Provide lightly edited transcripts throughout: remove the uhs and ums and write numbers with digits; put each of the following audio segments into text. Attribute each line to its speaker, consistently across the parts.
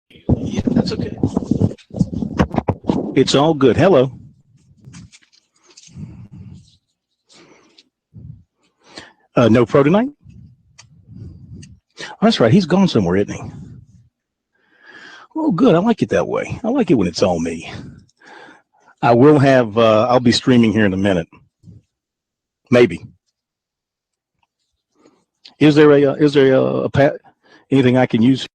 Speaker 1: Yeah, that's okay. It's all good. Hello. No pro tonight? Oh, that's right. He's gone somewhere, isn't he? Oh, good. I like it that way. I like it when it's all me. I will have, I'll be streaming here in a minute. Maybe. Is there anything I can use?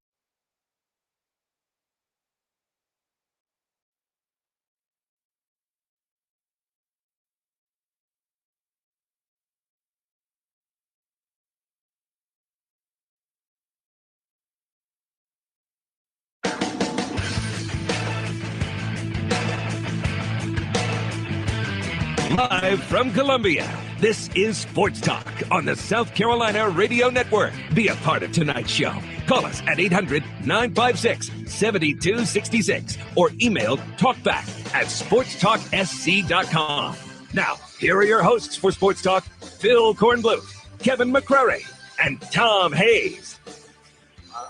Speaker 2: Live from Columbia, this is Sports Talk on the South Carolina Radio Network. Be a part of tonight's show. Call us at 800-956-7266 or email talkback@sportstalksc.com. Now, here are your hosts for Sports Talk, Phil Kornbluth, Kevin McCrary, and Tom Hayes.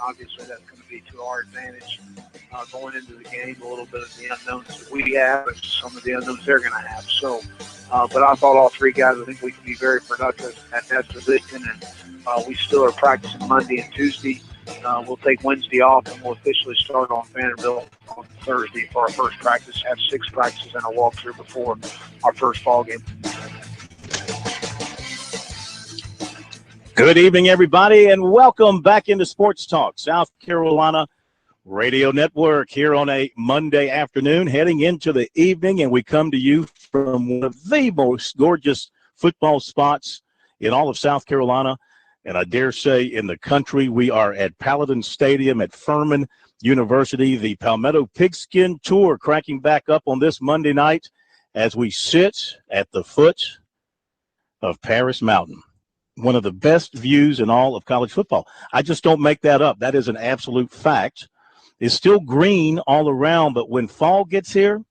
Speaker 3: Obviously, that's going to be to our advantage going into the game, a little bit of the unknowns that we have and some of the unknowns they're going to have. So, but I thought all three guys, I think we can be very productive at that position, and we still are practicing Monday and Tuesday. We'll take Wednesday off, and we'll officially start on Vanderbilt on Thursday for our first practice, have 6 practices and a walkthrough before our first ball game.
Speaker 1: Good evening, everybody, and welcome back into Sports Talk, South Carolina Radio Network, here on a Monday afternoon, heading into the evening, and we come to you from one of the most gorgeous football spots in all of South Carolina, and I dare say in the country. We are at Paladin Stadium at Furman University. The Palmetto Pigskin Tour cracking back up on this Monday night as we sit at the foot of Paris Mountain. One of the best views in all of college football. I just don't make that up. That is an absolute fact. It's still green all around, but when fall gets here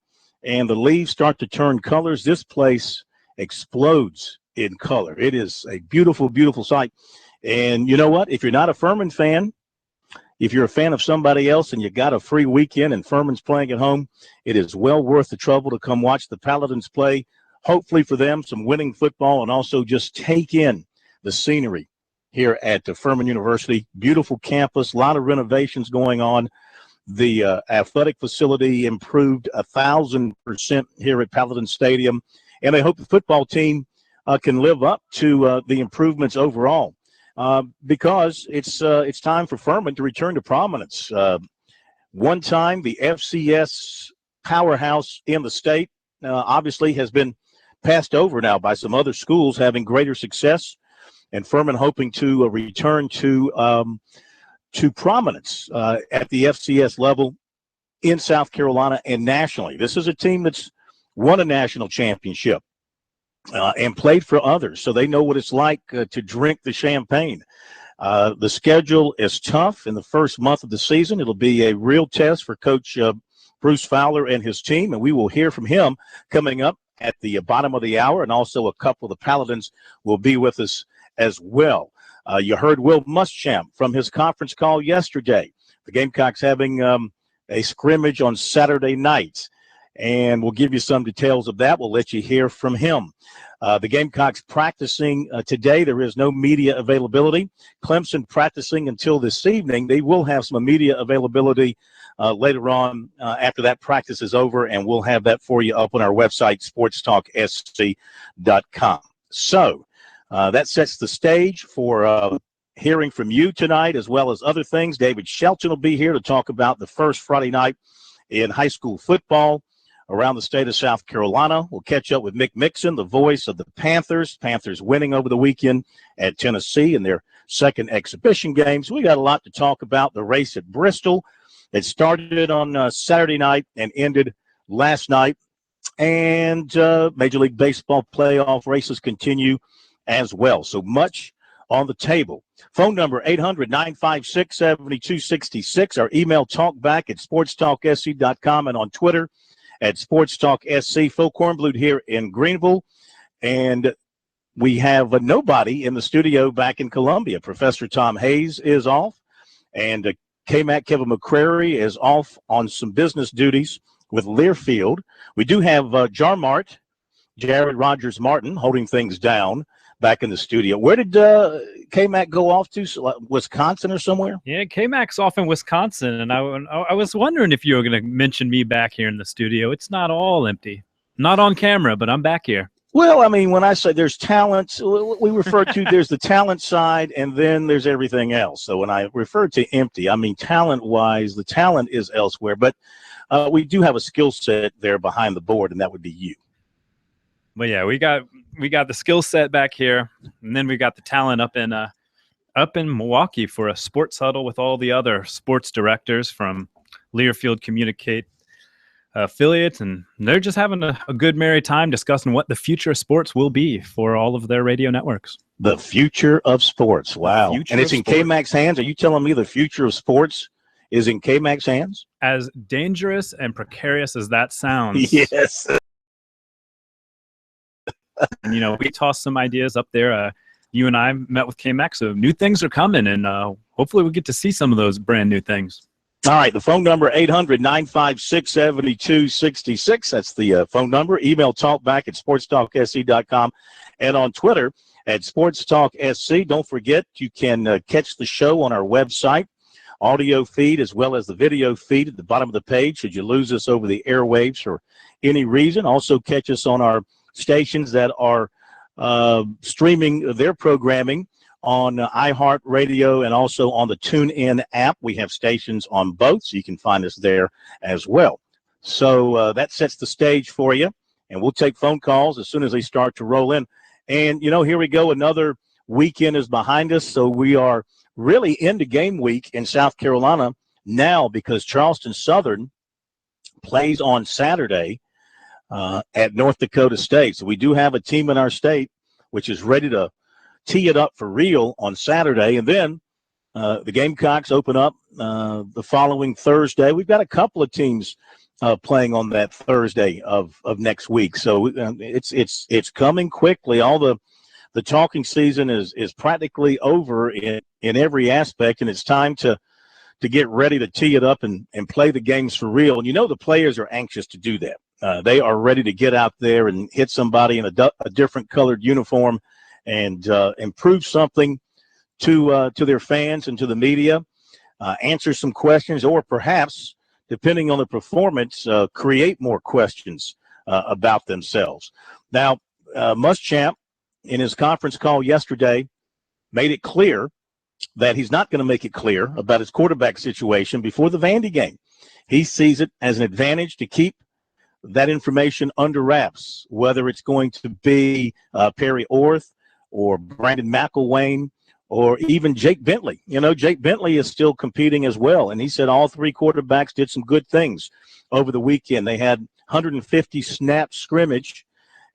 Speaker 1: and the leaves start to turn colors, this place explodes in color. It is a beautiful, beautiful sight. And you know what? If you're not a Furman fan, if you're a fan of somebody else and you got a free weekend and Furman's playing at home, it is well worth the trouble to come watch the Paladins play. Hopefully for them, some winning football, and also just take in the scenery here at Furman University. Beautiful campus, a lot of renovations going on. The athletic facility improved 1,000% here at Paladin Stadium, and I hope the football team can live up to the improvements overall, because it's time for Furman to return to prominence. One time, the FCS powerhouse in the state obviously has been passed over now by some other schools having greater success, and Furman hoping to return to prominence at the FCS level in South Carolina and nationally. This is a team that's won a national championship and played for others, so they know what it's like to drink the champagne. The schedule is tough in the first month of the season. It'll be a real test for Coach Bruce Fowler and his team, and we will hear from him coming up at the bottom of the hour, and also a couple of the Paladins will be with us as well. You heard Will Muschamp from his conference call yesterday. The Gamecocks having a scrimmage on Saturday night, and we'll give you some details of that. We'll let you hear from him. The Gamecocks practicing today. There is no media availability. Clemson practicing until this evening. They will have some media availability later on after that practice is over, and we'll have that for you up on our website, sportstalksc.com. So that sets the stage for hearing from you tonight, as well as other things. David Shelton will be here to talk about the first Friday night in high school football around the state of South Carolina. We'll catch up with Mick Mixon, the voice of the Panthers. Panthers winning over the weekend at Tennessee in their second exhibition game. So we got a lot to talk about. The race at Bristol. It started on Saturday night and ended last night. And Major League Baseball playoff races continue as well. So much on the table. Phone number 800-956-7266. Our email talkback@sportstalksc.com, and on Twitter @SportsTalkSC. Phil Kornbluth here in Greenville. And we have nobody in the studio back in Columbia. Professor Tom Hayes is off. And K-Mac Kevin McCrary is off on some business duties with Learfield. We do have Jarmart, Jared Rogers Martin, holding things down back in the studio. Where did K-Mac go off to? Wisconsin or somewhere?
Speaker 4: Yeah, K-Mac's off in Wisconsin, and I was wondering if you were going to mention me back here in the studio. It's not all empty. Not on camera, but I'm back here.
Speaker 1: Well, I mean, when I say there's talent, we refer to there's the talent side, and then there's everything else. So when I refer to empty, I mean talent-wise, the talent is elsewhere. But we do have a skill set there behind the board, and that would be you.
Speaker 4: But yeah, we got the skill set back here, and then we got the talent up in Milwaukee for a sports huddle with all the other sports directors from Learfield Communicate affiliates, and they're just having a good merry time discussing what the future of sports will be for all of their radio networks.
Speaker 1: The future of sports. Wow. And it's in K-Mac's hands. Are you telling me the future of sports is in K-Mac's hands?
Speaker 4: As dangerous and precarious as that sounds.
Speaker 1: Yes.
Speaker 4: And, we tossed some ideas up there. You and I met with K-Mac, so new things are coming, and hopefully we'll get to see some of those brand new things.
Speaker 1: All right, the phone number, 800-956-7266. That's the phone number. Email talkback at sportstalksc.com and on Twitter at SportsTalkSC. Don't forget, you can catch the show on our website, audio feed as well as the video feed at the bottom of the page should you lose us over the airwaves for any reason. Also catch us on our stations that are streaming their programming on iHeartRadio and also on the TuneIn app. We have stations on both, so you can find us there as well. So that sets the stage for you, and we'll take phone calls as soon as they start to roll in. And, here we go. Another weekend is behind us, so we are really into game week in South Carolina now because Charleston Southern plays on Saturday at North Dakota State. So we do have a team in our state which is ready to tee it up for real on Saturday. And then the Gamecocks open up the following Thursday. We've got a couple of teams playing on that Thursday of next week. So it's coming quickly. All the talking season is practically over in every aspect, and it's time to get ready to tee it up and play the games for real. And the players are anxious to do that. They are ready to get out there and hit somebody in a different colored uniform and improve something to their fans and to the media, answer some questions, or perhaps, depending on the performance, create more questions about themselves. Now, Muschamp, in his conference call yesterday, made it clear that he's not going to make it clear about his quarterback situation before the Vandy game. He sees it as an advantage to keep that information under wraps, whether it's going to be Perry Orth or Brandon McElwain or even Jake Bentley. Jake Bentley is still competing as well, and he said all three quarterbacks did some good things over the weekend. They had 150 snap scrimmage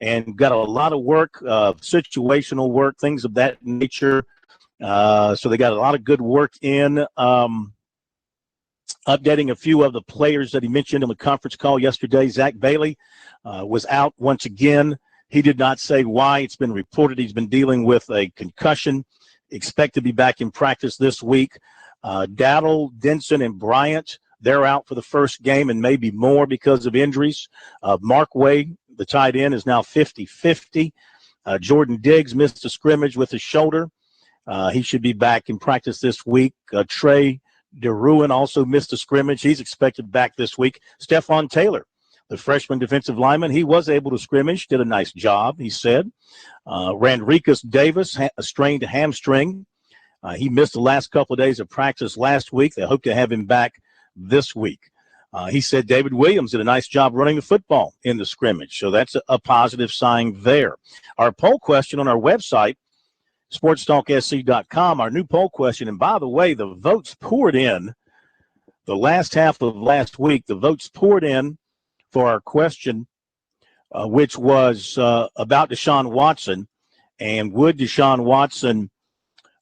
Speaker 1: and got a lot of work, situational work, things of that nature. So they got a lot of good work in. Updating a few of the players that he mentioned on the conference call yesterday. Zach Bailey was out once again. He did not say why. It's been reported he's been dealing with a concussion. Expect to be back in practice this week. Daddle, Denson, and Bryant, they're out for the first game and maybe more because of injuries. Mark Way, the tight end, is now 50-50. Jordan Diggs missed a scrimmage with his shoulder. He should be back in practice this week. Trey DeRuin also missed a scrimmage. He's expected back this week. Stephon Taylor, the freshman defensive lineman, he was able to scrimmage, did a nice job, he said. Randricus Davis, a strained hamstring. He missed the last couple of days of practice last week. They hope to have him back this week. He said David Williams did a nice job running the football in the scrimmage, so that's a positive sign there. Our poll question on our website, SportsTalkSC.com, our new poll question. And by the way, the votes poured in the last half of last week. The votes poured in for our question, which was about Deshaun Watson. And would Deshaun Watson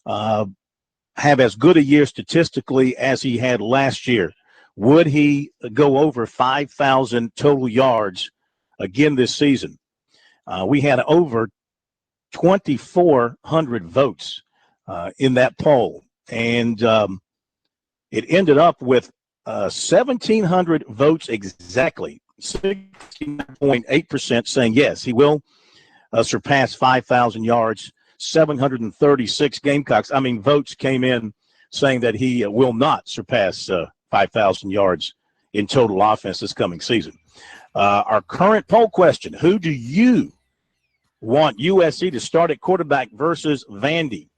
Speaker 1: have as good a year statistically as he had last year? Would he go over 5,000 total yards again this season? We had over 2,400 votes in that poll. And It ended up with 1,700 votes exactly, 60.8% saying yes, he will surpass 5,000 yards, 736 Gamecocks. I mean, votes came in saying that he will not surpass 5,000 yards in total offense this coming season. Our current poll question, who do you want USC to start at quarterback versus Vandy?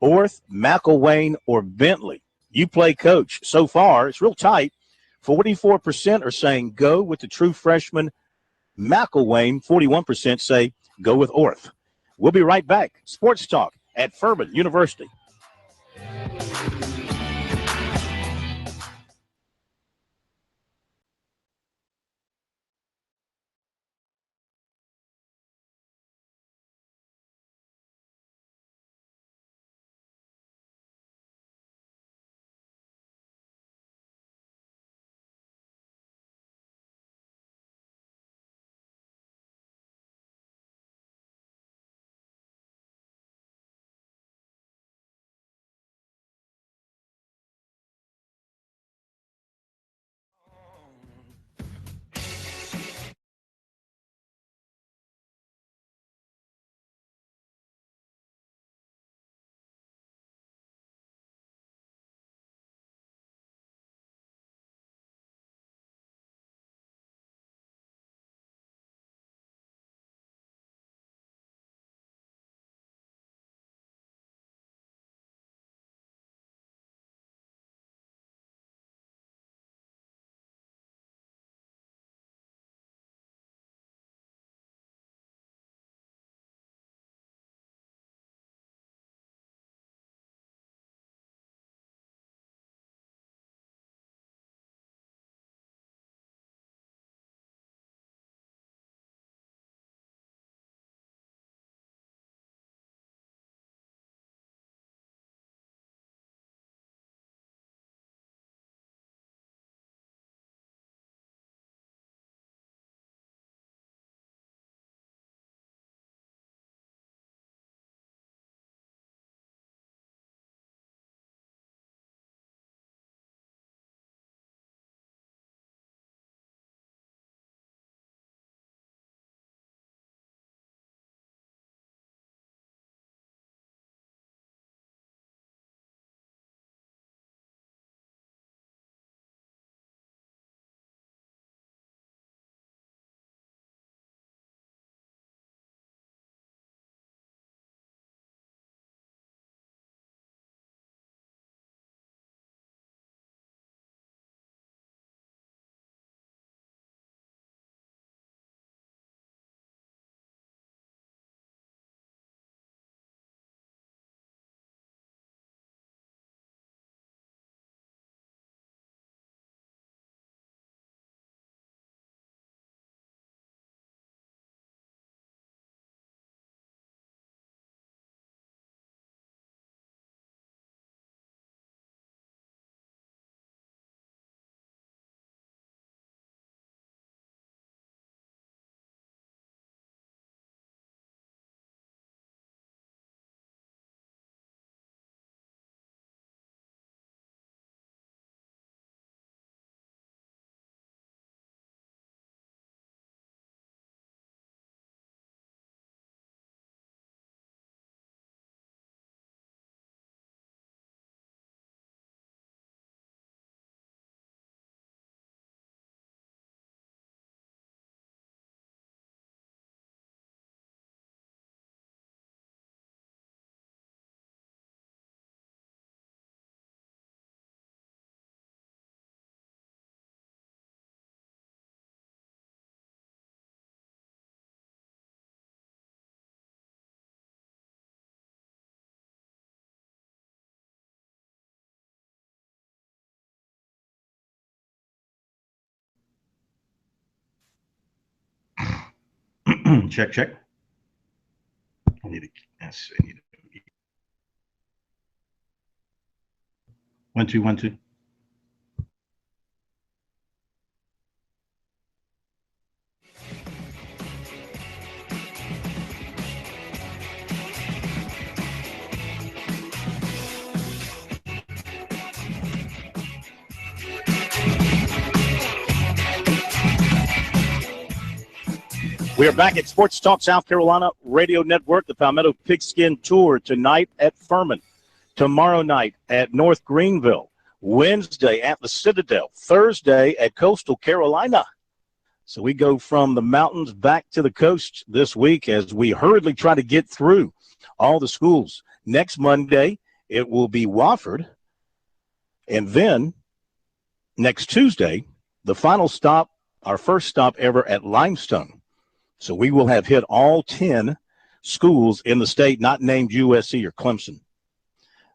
Speaker 1: Orth, McElwain, or Bentley? You play coach. So far, it's real tight. 44% are saying go with the true freshman McElwain. 41% say go with Orth. We'll be right back. Sports Talk at Furman University.
Speaker 5: Check. I need to. Yes, I need to. 1 2 1 2.
Speaker 1: We are back at Sports Talk South Carolina Radio Network, the Palmetto Pigskin Tour tonight at Furman, tomorrow night at North Greenville, Wednesday at the Citadel, Thursday at Coastal Carolina. So we go from the mountains back to the coast this week as we hurriedly try to get through all the schools. Next Monday, it will be Wofford. And then next Tuesday, the final stop, our first stop ever at Limestone. So we will have hit all 10 schools in the state not named USC or Clemson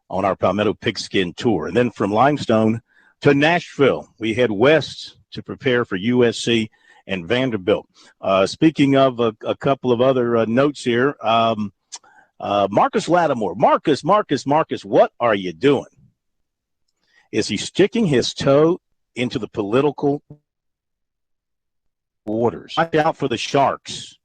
Speaker 1: on our Palmetto Pigskin Tour. And then from Limestone to Nashville, we head west to prepare for USC and Vanderbilt. Speaking of a couple of other notes here, Marcus Lattimore. Marcus, what are you doing? Is he sticking his toe into the political waters? Watch out for the Sharks.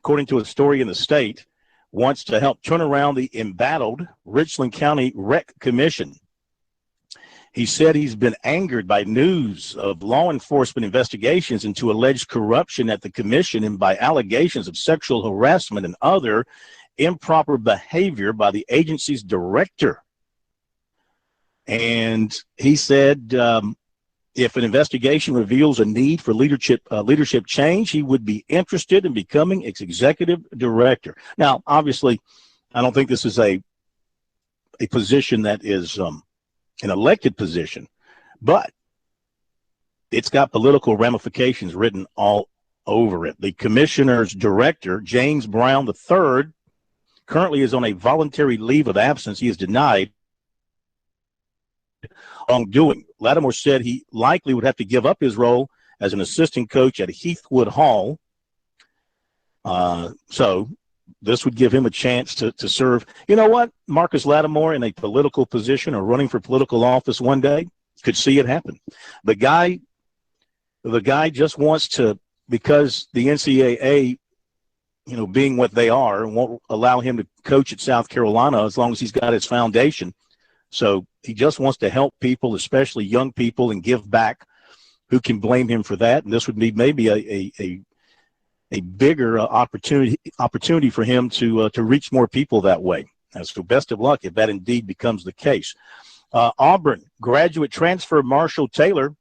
Speaker 1: According to a story in the state, wants to help turn around the embattled Richland County Rec Commission. He said he's been angered by news of law enforcement investigations into alleged corruption at the commission and by allegations of sexual harassment and other improper behavior by the agency's director. And he said if an investigation reveals a need for leadership change, he would be interested in becoming its executive director. Now, obviously, I don't think this is a position that is an elected position, but it's got political ramifications written all over it. The commissioner's director, James Brown III, currently is on a voluntary leave of absence. He is denied wrongdoing. Lattimore said he likely would have to give up his role as an assistant coach at Heathwood Hall. So this would give him a chance to serve. You know what? Marcus Lattimore in a political position or running for political office one day could see it happen. The guy just wants to, because the NCAA, being what they are, won't allow him to coach at South Carolina as long as he's got his foundation. So he just wants to help people, especially young people, and give back. Who can blame him for that? And this would be maybe a bigger opportunity for him to reach more people that way. So best of luck if that indeed becomes the case. Auburn graduate transfer Marshall Taylor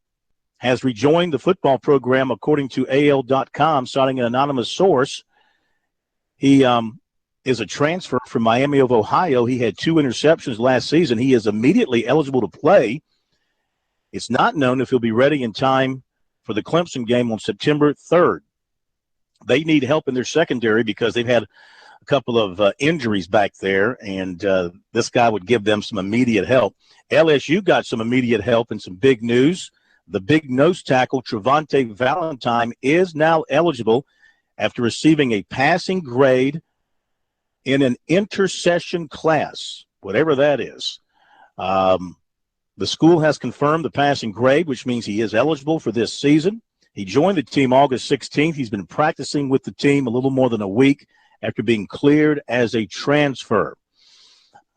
Speaker 1: has rejoined the football program, according to AL.com, citing an anonymous source. He is a transfer from Miami of Ohio. He had 2 interceptions last season. He is immediately eligible to play. It's not known if he'll be ready in time for the Clemson game on September 3rd. They need help in their secondary because they've had a couple of injuries back there, and this guy would give them some immediate help. LSU got some immediate help and some big news. The big nose tackle, Trevante Valentine, is now eligible after receiving a passing grade in an intercession class, whatever that is. The school has confirmed the passing grade, which means he is eligible for this season. He joined the team August 16th. He's been practicing with the team a little more than a week after being cleared as a transfer.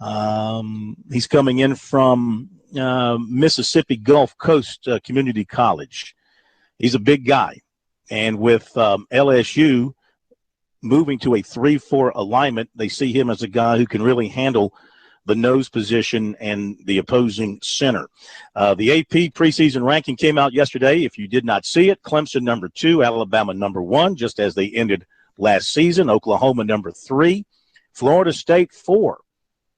Speaker 1: He's coming in from Mississippi Gulf Coast Community College. He's a big guy. And with LSU moving to a 3-4 alignment, they see him as a guy who can really handle the nose position and the opposing center. The AP preseason ranking came out yesterday. If you did not see it, Clemson number 2, Alabama number 1, just as they ended last season. Oklahoma number 3, Florida State 4,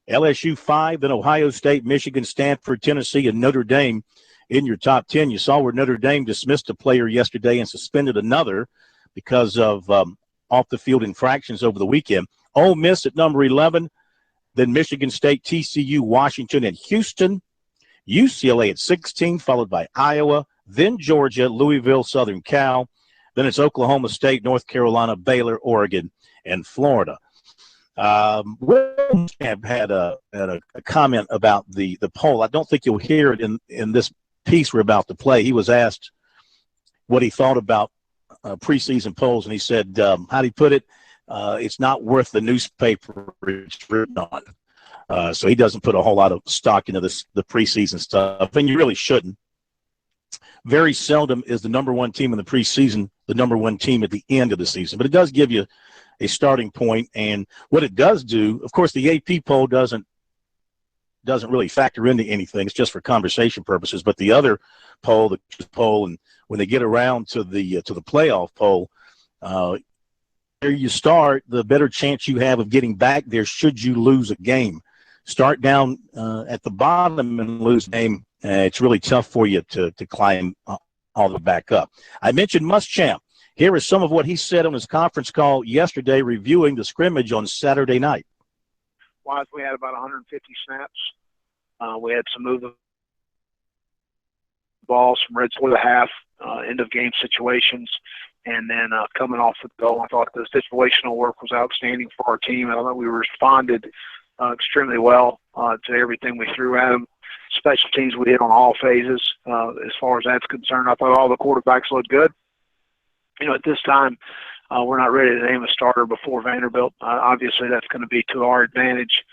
Speaker 1: LSU 5, then Ohio State, Michigan, Stanford, Tennessee, and Notre Dame in your top 10. You saw where Notre Dame dismissed a player yesterday and suspended another because of off-the-field infractions over the weekend. Ole Miss at number 11, then Michigan State, TCU, Washington, and Houston. UCLA at 16, followed by Iowa, then Georgia, Louisville, Southern Cal. Then it's Oklahoma State, North Carolina, Baylor, Oregon, and Florida. Will had a comment about the poll. I don't think you'll hear it in this piece we're about to play. He was asked what he thought about preseason polls, and he said, how'd he put it? It's not worth the newspaper it's written on. So he doesn't put a whole lot of stock into the preseason stuff, and you really shouldn't. Very seldom is the number 1 team in the preseason the number one team at the end of the season. But it does give you a starting point. And what it does do, of course, the AP poll doesn't really factor into anything. It's just for conversation purposes. But the other poll, the poll, and when they get around to the playoff poll, where you start, the better chance you have of getting back there should you lose a game. Start down at the bottom and lose a game, it's really tough for you to climb all the way back up. I mentioned Muschamp. Here is some of what he said on his conference call yesterday reviewing the scrimmage on Saturday night.
Speaker 3: Wise, we had about 150 snaps. We had some movement balls, some red for the half, end of game situations, and then coming off the goal, I thought the situational work was outstanding for our team. I thought we responded extremely well to everything we threw at them. Special teams we hit on all phases. As far as that's concerned, I thought all the quarterbacks looked good. At this time, we're not ready to name a starter before Vanderbilt. Obviously, that's going to be to our advantage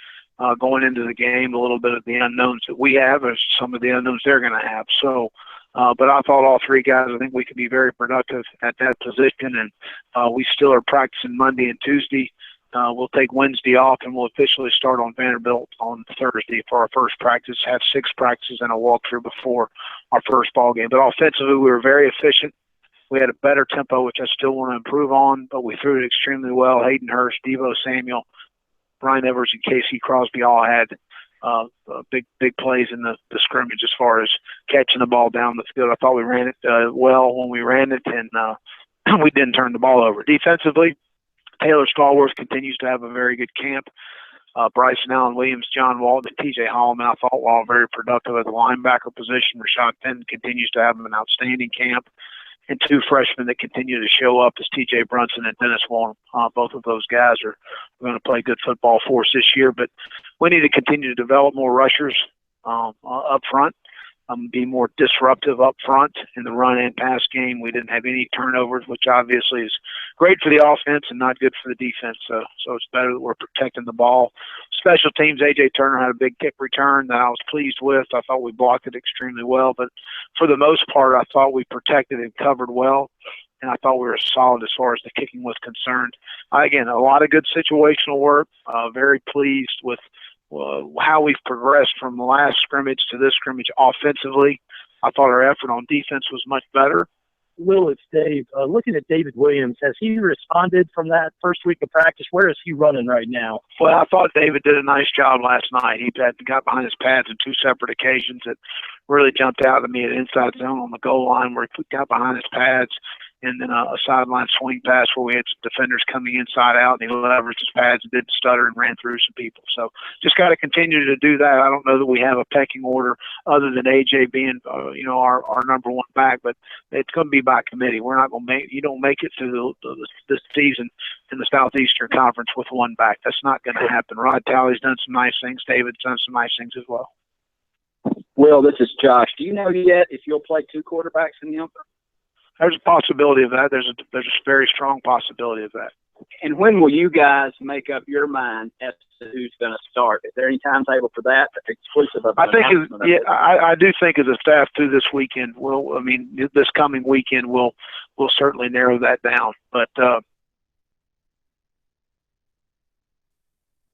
Speaker 3: going into the game. A little bit of the unknowns that we have is some of the unknowns they're going to have. So, but I thought all three guys, I think we could be very productive at that position. And we still are practicing Monday and Tuesday. We'll take Wednesday off, and we'll officially start on Vanderbilt on Thursday for our first practice, have 6 practices and a walkthrough before our first ball game. But offensively, we were very efficient. We had a better tempo, which I still want to improve on, but we threw it extremely well. Hayden Hurst, Devo Samuel, Brian Evers, and Casey Crosby all had big plays in the scrimmage as far as catching the ball down the field. I thought we ran it well when we ran it, and we didn't turn the ball over. Defensively, Taylor Stallworth continues to have a very good camp. Bryson Allen Williams, John Walton, and TJ Holloman, I thought, were all very productive at the linebacker position. Rashad Fenton continues to have an outstanding camp. And 2 freshmen that continue to show up is T.J. Brunson and Dennis Warren. Both of those guys are going to play good football for us this year. But we need to continue to develop more rushers up front, be more disruptive up front in the run and pass game. We didn't have any turnovers, which obviously is great for the offense and not good for the defense. So it's better that we're protecting the ball. Special teams, A.J. Turner had a big kick return that I was pleased with. I thought we blocked it extremely well. But for the most part, I thought we protected and covered well. And I thought we were solid as far as the kicking was concerned. Again, a lot of good situational work. Very pleased with how we've progressed from the last scrimmage to this scrimmage offensively. I thought our effort on defense was much better.
Speaker 6: Will, it's Dave. Looking at David Williams, has he responded from that first week of practice? Where is he running right now?
Speaker 3: Well, I thought David did a nice job last night. He got behind his pads on 2 separate occasions that really jumped out at me at inside zone on the goal line where he got behind his pads, and then a sideline swing pass where we had some defenders coming inside out, and he leveraged his pads and didn't stutter and ran through some people. So just got to continue to do that. I don't know that we have a pecking order other than AJ being, our number 1 back, but it's going to be by committee. We're not going to you don't make it through this season in the Southeastern Conference with 1 back. That's not going to happen. Rod Talley's done some nice things. David's done some nice things as well.
Speaker 6: Will, this is Josh. Do you know yet if you'll play 2 quarterbacks in the opener?
Speaker 3: There's a possibility of that. There's a very strong possibility of that.
Speaker 6: And when will you guys make up your mind as to who's going to start? Is there any timetable for that? Exclusive of
Speaker 3: I do think as a staff through this weekend, this coming weekend, we'll certainly narrow that down. But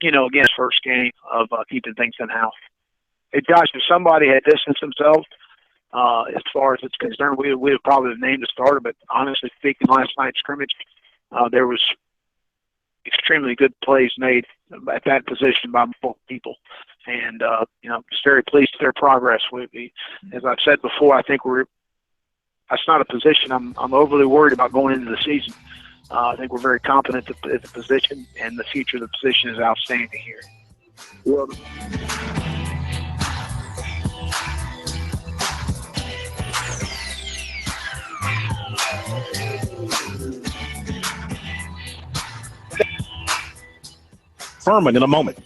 Speaker 3: again, first game of keeping things in house. Hey, Josh, if somebody had distanced themselves. As far as it's concerned, we would probably have named a starter, but honestly speaking, last night's scrimmage, there was extremely good plays made at that position by both people. And, just very pleased with their progress. As I've said before, I think that's not a position I'm overly worried about going into the season. I think we're very confident at the position, and the future of the position is outstanding here.
Speaker 6: Well,
Speaker 1: Furman in a moment.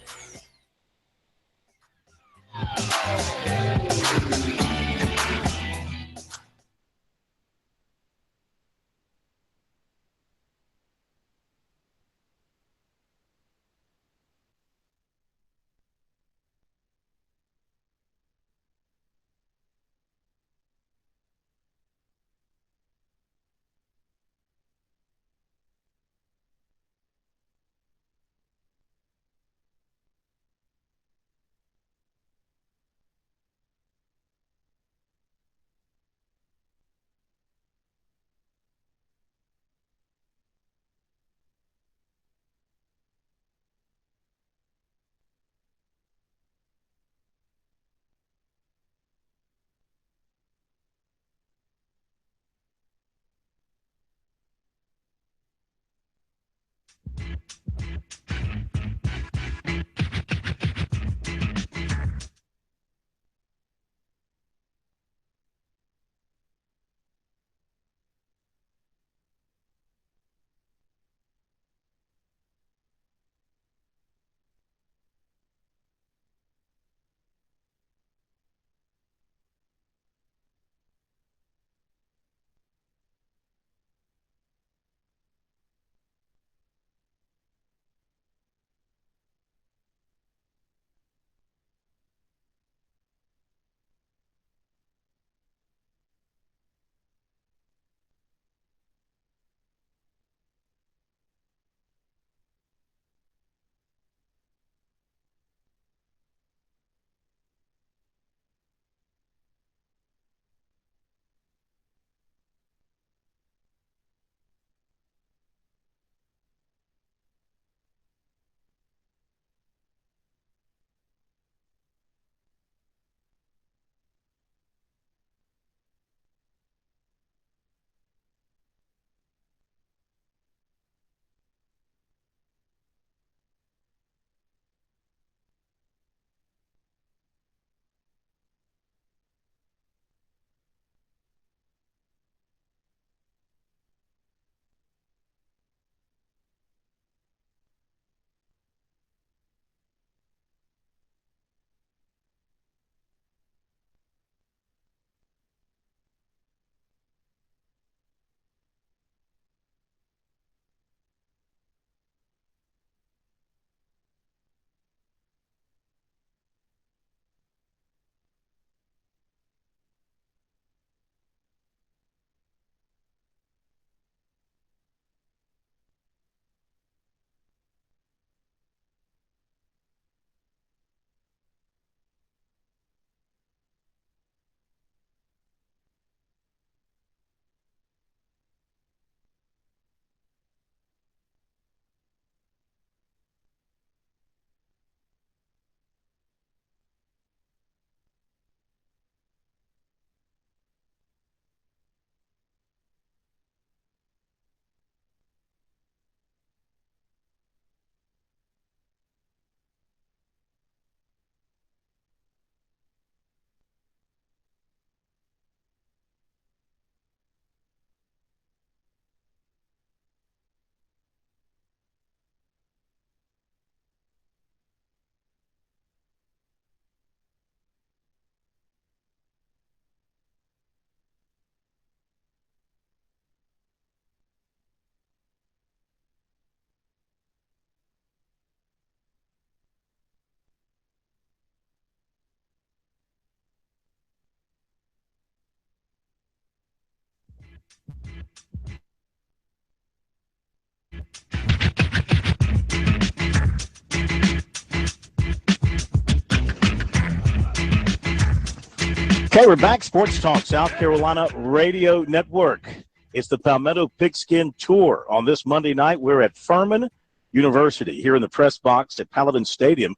Speaker 1: Okay, we're back. Sports Talk, South Carolina Radio Network. It's the Palmetto Pigskin Tour. On this Monday night, we're at Furman University here in the press box at Paladin Stadium.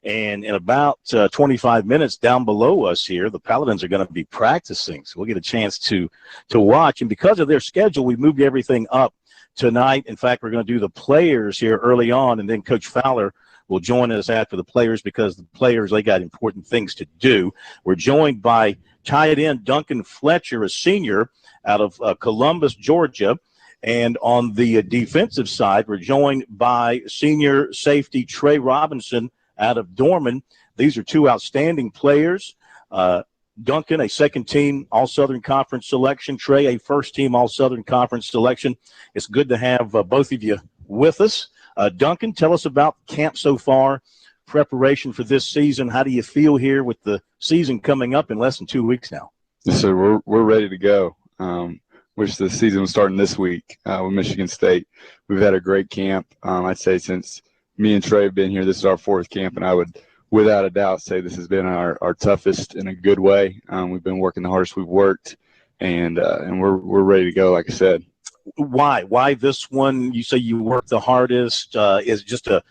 Speaker 1: And in about 25 minutes down below us here, the Paladins are going to be practicing. So we'll get a chance to watch. And because of their schedule, we moved everything up tonight. In fact, we're going to do the players here early on, and then Coach Fowler will join us after the players because the players, they got important things to do. We're joined by tight end Duncan Fletcher, a senior out of Columbus, Georgia. And on the defensive side, we're joined by senior safety Trey Robinson out of Dorman. These are two outstanding players. Duncan, a second-team All-Southern Conference selection. Trey, a first-team All-Southern Conference selection. It's good to have both of you with us. Duncan, tell us about camp so far, preparation for this season. How do you feel here with the season coming up in less than 2 weeks now?
Speaker 7: So we're ready to go. Wish the season was starting this week with Michigan State. We've had a great camp. I'd say since me and Trey have been here, this is our fourth camp, and I would without a doubt say this has been our toughest in a good way. We've been working the hardest we've worked, and we're ready to go, like I said.
Speaker 1: Why this one? You say you work the hardest. Is it just a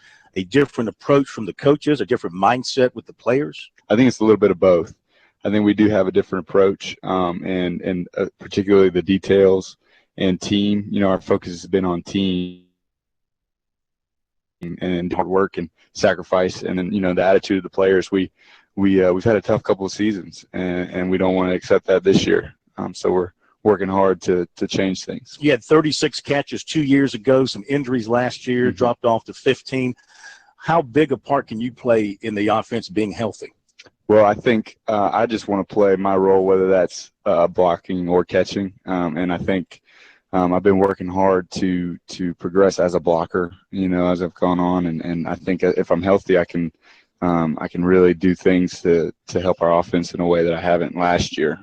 Speaker 1: different approach from the coaches, a different mindset with the players?
Speaker 7: I think it's a little bit of both. I think we do have a different approach, and particularly the details and team. You know, our focus has been on team. and hard work and sacrifice, and then the attitude of the players. We've had a tough couple of seasons, and we don't want to accept that this year. So we're working hard to change things.
Speaker 1: You had 36 catches 2 years ago, some injuries last year, dropped off to 15. How big a part can you play in the offense being healthy?
Speaker 7: Well, I think I just want to play my role, whether that's blocking or catching, and I think I've been working hard to progress as a blocker, as I've gone on, and I think if I'm healthy, I can really do things to help our offense in a way that I haven't last year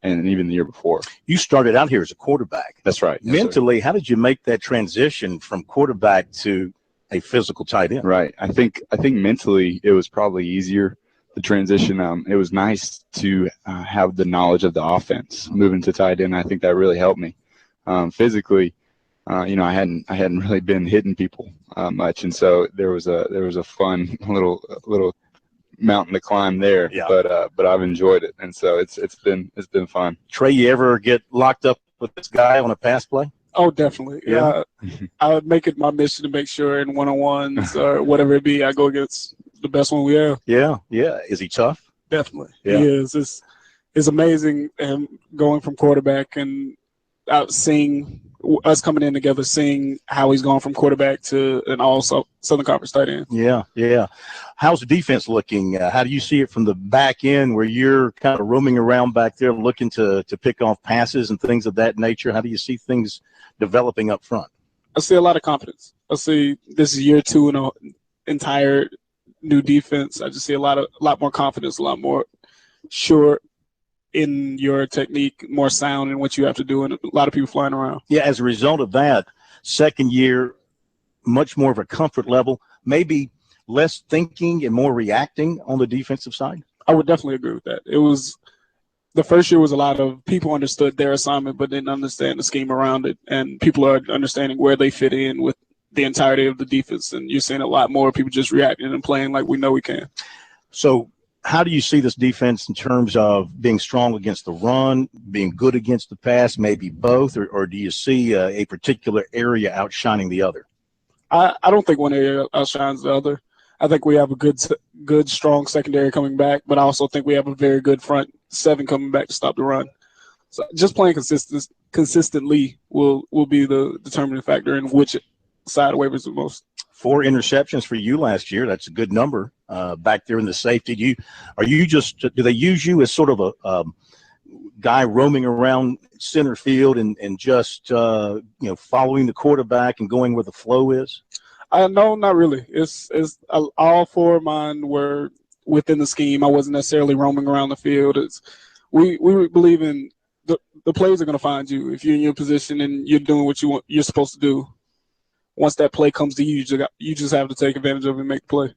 Speaker 7: and even the year before. You
Speaker 1: started out here as a quarterback.
Speaker 7: That's right. Yes,
Speaker 1: mentally, how did you make that transition from quarterback to a physical tight end?
Speaker 7: Right. I think mentally it was probably easier, the transition. It was nice to have the knowledge of the offense moving to tight end. I think that really helped me. Physically, I hadn't really been hitting people much, and so there was a fun little mountain to climb there.
Speaker 1: Yeah.
Speaker 7: But I've enjoyed it, and so it's been fun.
Speaker 1: Trey, you ever get locked up with this guy on a pass play?
Speaker 8: Oh, definitely.
Speaker 1: Yeah.
Speaker 8: I would make it my mission to make sure in one-on-ones or whatever it be, I go against the best one we have.
Speaker 1: Yeah. Is he tough?
Speaker 8: Definitely.
Speaker 1: Yeah.
Speaker 8: He is. It's amazing him going from quarterback and seeing us coming in together, seeing how he's gone from quarterback to an all-Southern Conference tight end.
Speaker 1: Yeah. How's the defense looking? How do you see it from the back end where you're kind of roaming around back there looking to pick off passes and things of that nature? How do you see things developing up front?
Speaker 8: I see a lot of confidence. I see this is year 2 in an entire new defense. I just see a lot more confidence, a lot more sure in your technique, more sound in what you have to do, and a lot of people flying around.
Speaker 1: Yeah, as a result of that, second year, much more of a comfort level, maybe less thinking and more reacting on the defensive side?
Speaker 8: I would definitely agree with that. It was the first year was a lot of people understood their assignment but didn't understand the scheme around it, and people are understanding where they fit in with the entirety of the defense, and you're seeing a lot more people just reacting and playing like we know we can.
Speaker 1: So how do you see this defense in terms of being strong against the run, being good against the pass, maybe both, or do you see a particular area outshining the other?
Speaker 8: I don't think one area outshines the other. I think we have a good, strong secondary coming back, but I also think we have a very good front seven coming back to stop the run. So just playing consistently will be the determining factor in which side wavers the most.
Speaker 1: 4 interceptions for you last year. That's a good number back there in the safety. Do they use you as sort of a guy roaming around center field and just following the quarterback and going where the flow is?
Speaker 8: No, not really. It's all 4 of mine were within the scheme. I wasn't necessarily roaming around the field. We believe in the players are going to find you if you're in your position and you're doing what you're supposed to do. Once that play comes to you, you just have to take advantage of it and make the play.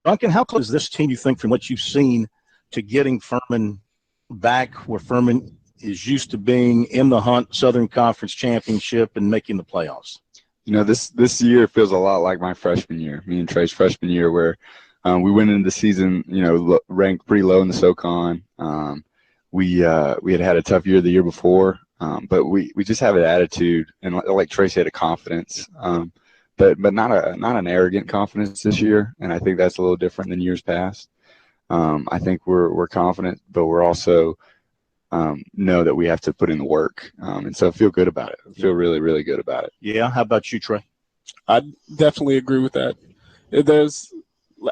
Speaker 1: Duncan, how close is this team, you think, from what you've seen, to getting Furman back where Furman is used to being in the hunt, Southern Conference championship, and making the playoffs?
Speaker 7: This year feels a lot like my freshman year, me and Trey's freshman year, where we went into the season, ranked pretty low in the SoCon. We had a tough year the year before. But we just have an attitude, and like Trey said, a confidence, but not an arrogant confidence this year. And I think that's a little different than years past. I think we're confident, but we're also know that we have to put in the work, and so I feel good about it. I feel really, really good about it.
Speaker 1: Yeah. How about you, Trey?
Speaker 8: I definitely agree with that. There's,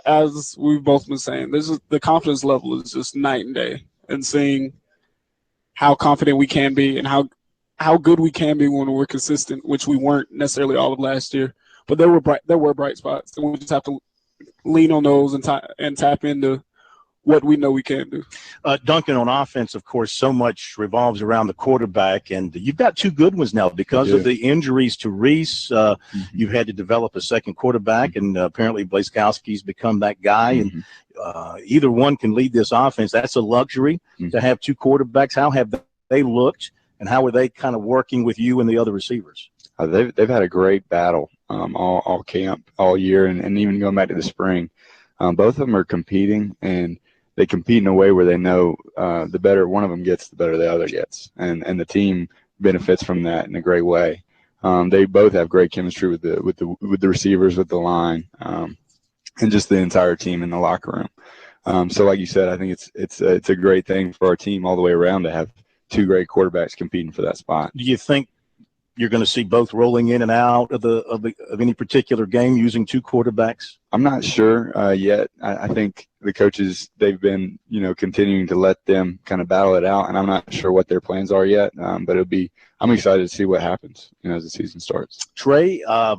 Speaker 8: as we've both been saying, the confidence level is just night and day, and seeing how confident we can be and how good we can be when we're consistent, which we weren't necessarily all of last year. But there were bright spots, and we just have to lean on those and tap into what we know we can do.
Speaker 1: Duncan, on offense, of course, so much revolves around the quarterback, and you've got 2 good ones now because of the injuries to Reese. You've had to develop a second quarterback, and apparently Blazkowski's become that guy. And either one can lead this offense. That's a luxury to have 2 quarterbacks. How have they looked, and how are they kind of working with you and the other receivers?
Speaker 7: They've had a great battle all camp, all year, and even going back to the spring. Both of them are competing, and they compete in a way where they know the better one of them gets, the better the other gets, and the team benefits from that in a great way. They both have great chemistry with the receivers, with the line, and just the entire team in the locker room. So, like you said, I think it's a great thing for our team all the way around to have two great quarterbacks competing for that spot.
Speaker 1: Do you think you're going to see both rolling in and out of any particular game using two quarterbacks?
Speaker 7: I'm not sure yet. I think the coaches, they've been, continuing to let them kind of battle it out, and I'm not sure what their plans are yet. But I'm excited to see what happens, as the season starts.
Speaker 1: Trey, a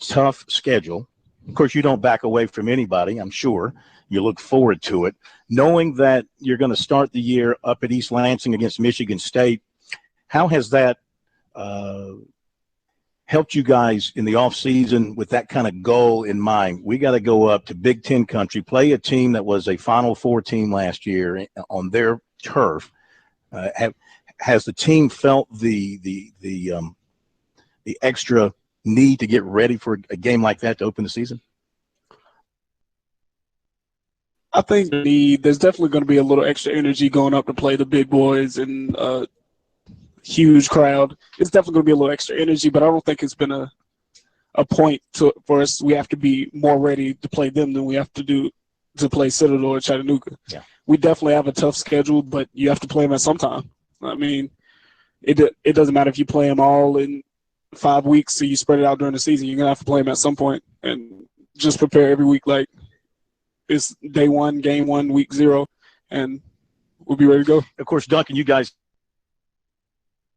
Speaker 1: tough schedule. Of course, you don't back away from anybody, I'm sure. You look forward to it. Knowing that you're going to start the year up at East Lansing against Michigan State, how has that helped you guys in the offseason with that kind of goal in mind? We got to go up to Big Ten country, play a team that was a Final Four team last year on their turf. Has the team felt the extra need to get ready for a game like that to open the season?
Speaker 8: I think there's definitely going to be a little extra energy going up to play the big boys and huge crowd. It's definitely going to be a little extra energy, but I don't think it's been a point for us. We have to be more ready to play them than we have to play Citadel or Chattanooga.
Speaker 1: Yeah.
Speaker 8: We definitely have a tough schedule, but you have to play them at some time. I mean, it doesn't matter if you play them all in 5 weeks, so you spread it out during the season. You're going to have to play them at some point and just prepare every week like it's day one, game 1, week 0, and we'll be ready to go.
Speaker 1: Of course, Duncan, you guys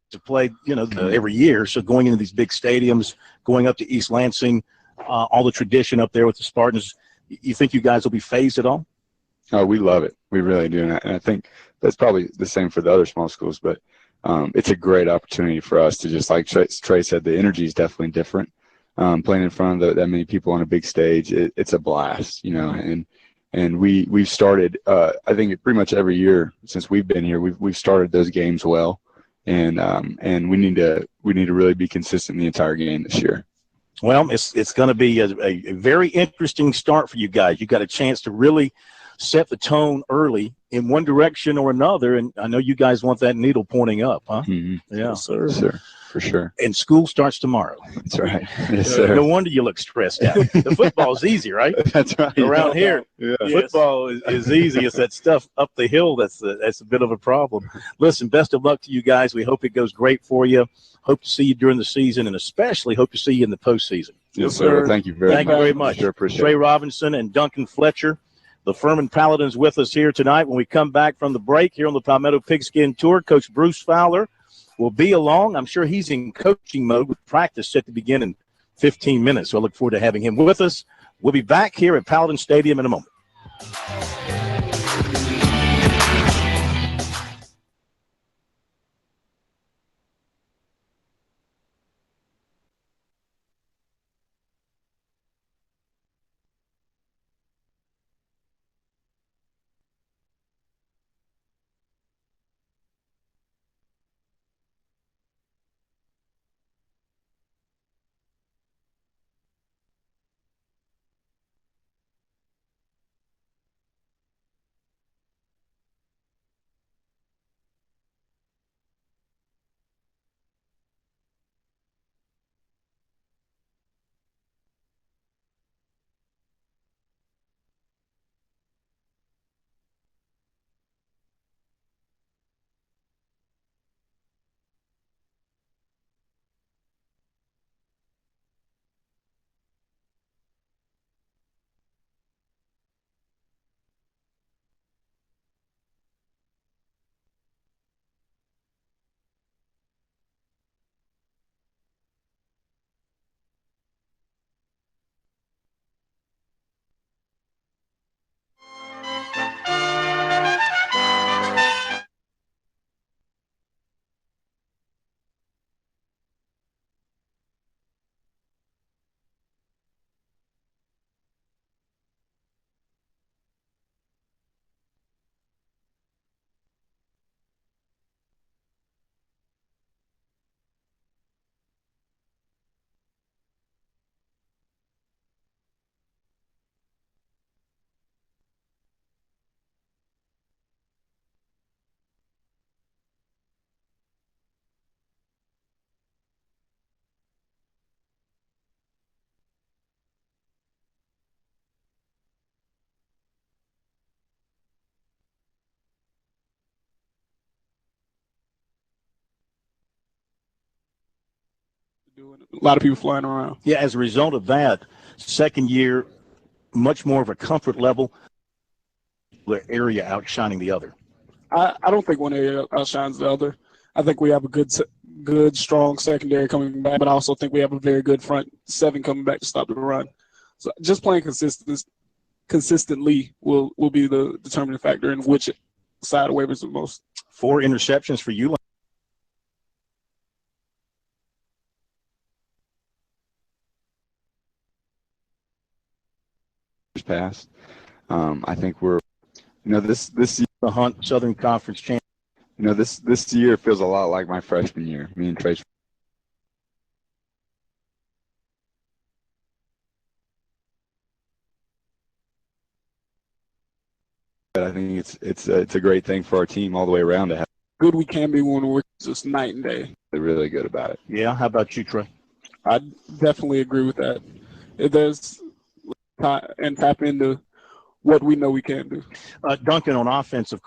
Speaker 1: to play, every year. So going into these big stadiums, going up to East Lansing, all the tradition up there with the Spartans, you think you guys will be phased at all?
Speaker 7: Oh, we love it. We really do. And I think that's probably the same for the other small schools, but it's a great opportunity for us to just, like Trey said, the energy is definitely different. Playing in front of that many people on a big stage, it's a blast, and we've started, I think pretty much every year since we've been here, we've started those games well. And we need to really be consistent the entire game this year.
Speaker 1: Well, it's going to be a very interesting start for you guys. You got a chance to really set the tone early in one direction or another, and I know you guys want that needle pointing up, huh?
Speaker 7: Mm-hmm.
Speaker 1: Yeah,
Speaker 8: Yes, sir.
Speaker 7: For sure.
Speaker 1: And school starts tomorrow.
Speaker 7: That's right. Yes, sir.
Speaker 1: No wonder you look stressed out. The football's easy, right?
Speaker 7: That's right.
Speaker 1: Around here,
Speaker 7: yeah.
Speaker 1: football is easy. It's that stuff up the hill that's a bit of a problem. Listen, best of luck to you guys. We hope it goes great for you. Hope to see you during the season, and especially hope to see you in the postseason.
Speaker 7: Yes, sir. Thank you very much.
Speaker 1: Sure,
Speaker 7: appreciate
Speaker 1: Trey
Speaker 7: it.
Speaker 1: Robinson and Duncan Fletcher, the Furman Paladins, with us here tonight. When we come back from the break here on the Palmetto Pigskin Tour, Coach Bruce Fowler will be along. I'm sure he's in coaching mode with practice set to begin in 15 minutes. So I look forward to having him with us. We'll be back here at Paladin Stadium in a moment.
Speaker 8: doing. A lot of people flying around.
Speaker 1: Yeah, as a result of that, second year, much more of a comfort level, the area outshining the other.
Speaker 8: I don't think one area outshines the other. I think we have a good, strong secondary coming back, but I also think we have a very good front seven coming back to stop the run. So just playing consistently will be the determining factor in which side wavers the most.
Speaker 1: 4 interceptions for you.
Speaker 7: Past. I think we're, this
Speaker 1: The Hunt Southern Conference champion.
Speaker 7: this year feels a lot like my freshman year. Me and Trace. But I think it's a great thing for our team all the way around to have.
Speaker 8: Good we can be when we're just night and day.
Speaker 7: They're really good about it.
Speaker 1: Yeah, how about you, Trey?
Speaker 8: I definitely agree with that. There's and tap into what we know we can do.
Speaker 1: Duncan, on offensive.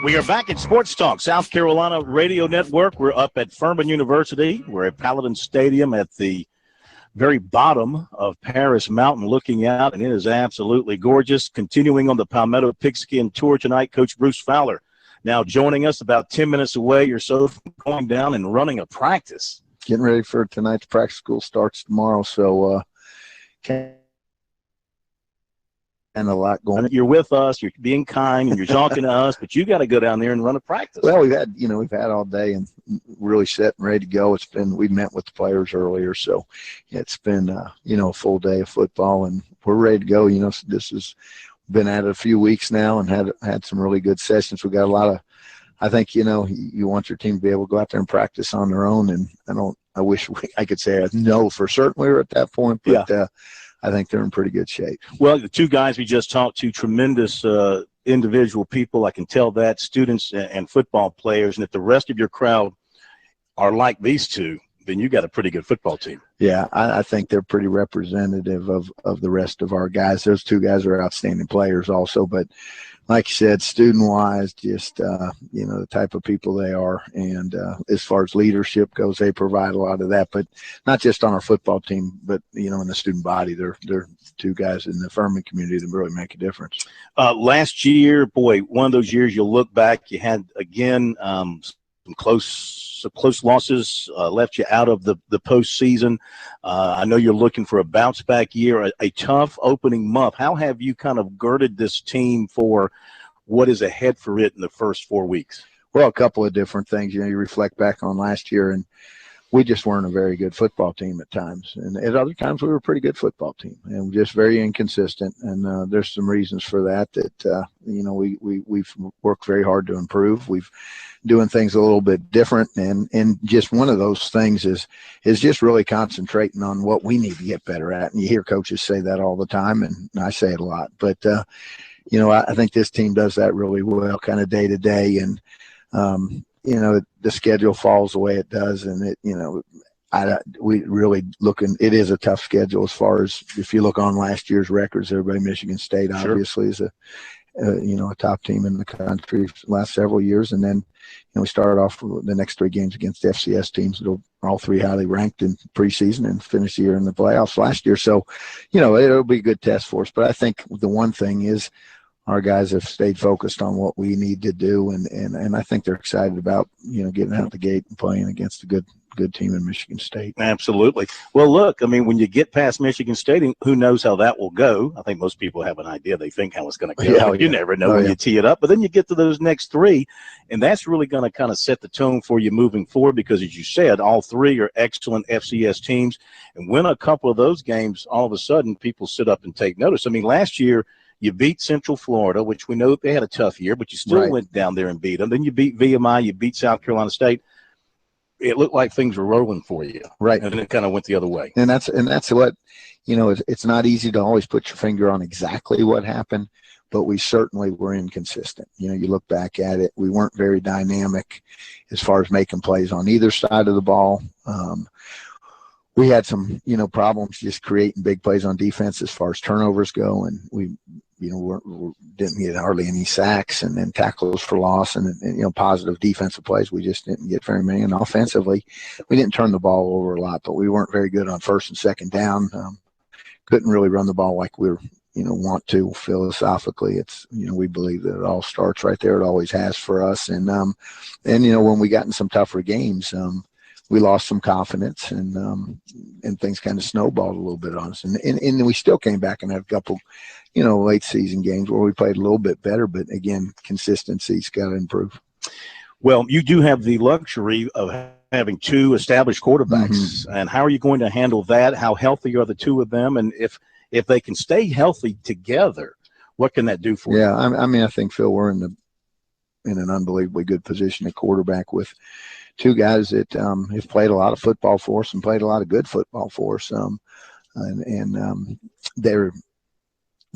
Speaker 1: We are back at Sports Talk, South Carolina Radio Network. We're up at Furman University. We're at Paladin Stadium at the very bottom of Paris Mountain looking out, and it is absolutely gorgeous. Continuing on the Palmetto Pigskin Tour tonight, Coach Bruce Fowler now joining us about 10 minutes away or so from going down and running a practice.
Speaker 9: Getting ready for tonight's practice. School starts tomorrow, so and a lot going on.
Speaker 1: You're with us, you're being kind, and you're talking to us, but you got to go down there and run a practice.
Speaker 9: Well, we've had all day and really set and ready to go. We met with the players earlier, so it's been a full day of football, and we're ready to go. This has been at it a few weeks now and had some really good sessions. We got a lot of, I think, you want your team to be able to go out there and practice on their own, and I wish I could say I know for certain we were at that point, but I think they're in pretty good shape.
Speaker 1: Well, the 2 guys we just talked to, tremendous individual people. I can tell that, students and football players. And if the rest of your crowd are like these 2, then you got a pretty good football team.
Speaker 9: Yeah, I think they're pretty representative of the rest of our guys. Those 2 guys are outstanding players also, but like you said, student-wise, just, the type of people they are. And as far as leadership goes, they provide a lot of that. But not just on our football team, but, in the student body. They're 2 guys in the Furman community that really make a difference.
Speaker 1: Last year, boy, one of those years you'll look back, you had, again, some close losses left you out of the postseason. I know you're looking for a bounce-back year, a tough opening month. How have you kind of girded this team for what is ahead for it in the first 4 weeks?
Speaker 9: Well, a couple of different things. You reflect back on last year, and we just weren't a very good football team at times. And at other times, we were a pretty good football team, and just very inconsistent. And there's some reasons for that we've worked very hard to improve. We've doing things a little bit different, and just one of those things is just really concentrating on what we need to get better at. And you hear coaches say that all the time, and I say it a lot. But I think this team does that really well, kind of day to day, and the schedule falls the way it does, and we really it is a tough schedule as far as if you look on last year's records. Everybody, Michigan State obviously is a top team in the country for the last several years. And then, we started off with the next 3 games against FCS teams that are all 3 highly ranked in preseason and finished the year in the playoffs last year. So, it'll be a good test for us. But I think the one thing is our guys have stayed focused on what we need to do, and I think they're excited about, getting out the gate and playing against a good team in Michigan State.
Speaker 1: Absolutely. Well, look, I mean, when you get past Michigan State, who knows how that will go? I think most people have an idea. They think how it's going to go.
Speaker 9: Yeah,
Speaker 1: You never know when you tee it up. But then you get to those next three, and that's really going to kind of set the tone for you moving forward because, as you said, all three are excellent FCS teams. And win a couple of those games, all of a sudden people sit up and take notice. I mean, last year you beat Central Florida, which we know they had a tough year, but you still went down there and beat them. Then you beat VMI, you beat South Carolina State. It looked like things were rolling for you.
Speaker 9: Right.
Speaker 1: And then it kind of went the other way.
Speaker 9: And that's what, it's not easy to always put your finger on exactly what happened, but we certainly were inconsistent. You look back at it, we weren't very dynamic as far as making plays on either side of the ball. We had some, problems just creating big plays on defense as far as turnovers go, and we didn't get hardly any sacks, and then tackles for loss, and positive defensive plays. We just didn't get very many. And offensively, we didn't turn the ball over a lot, but we weren't very good on first and second down. Couldn't really run the ball like we were, want to philosophically. It's, we believe that it all starts right there. It always has for us. And when we got in some tougher games, we lost some confidence, and things kind of snowballed a little bit on us. And we still came back and had a couple, late season games where we played a little bit better, but again, consistency's got to improve.
Speaker 1: Well, you do have the luxury of having two established quarterbacks, and how are you going to handle that? How healthy are the two of them? And if they can stay healthy together, what can that do for you?
Speaker 9: Yeah, I mean, I think, Phil, we're in an unbelievably good position at quarterback with two guys that have played a lot of football for us and played a lot of good football for us.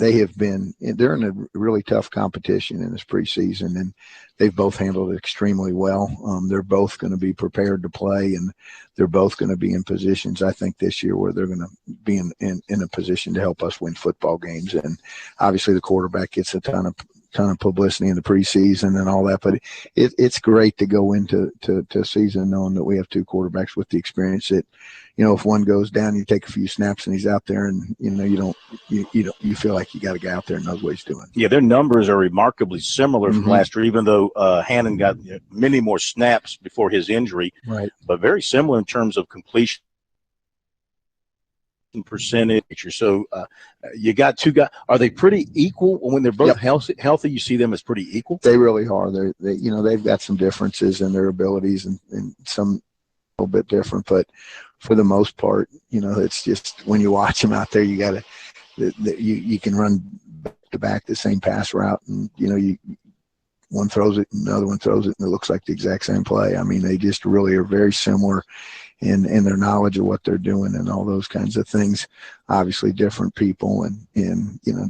Speaker 9: They're in a really tough competition in this preseason, and they've both handled it extremely well. They're both going to be prepared to play, and they're both going to be in positions, I think, this year where they're going to be in a position to help us win football games. And obviously the quarterback gets a ton of publicity in the preseason and all that, but it's great to go into a season knowing that we have two quarterbacks with the experience that, if one goes down, you take a few snaps and he's out there, and you feel like you got a guy out there and knows what he's doing.
Speaker 1: Yeah, their numbers are remarkably similar from last year, even though Hannon got many more snaps before his injury,
Speaker 9: right? But
Speaker 1: very similar in terms of completion percentage. So you got two guys. Are they pretty equal when they're both healthy? You see them as pretty equal.
Speaker 9: They really are. They've got some differences in their abilities, and some a little bit different, but for the most part, it's just when you watch them out there, you got to you can run back to back the same pass route, and one throws it, another one throws it, and it looks like the exact same play. I mean, they just really are very similar in their knowledge of what they're doing and all those kinds of things. Obviously different people and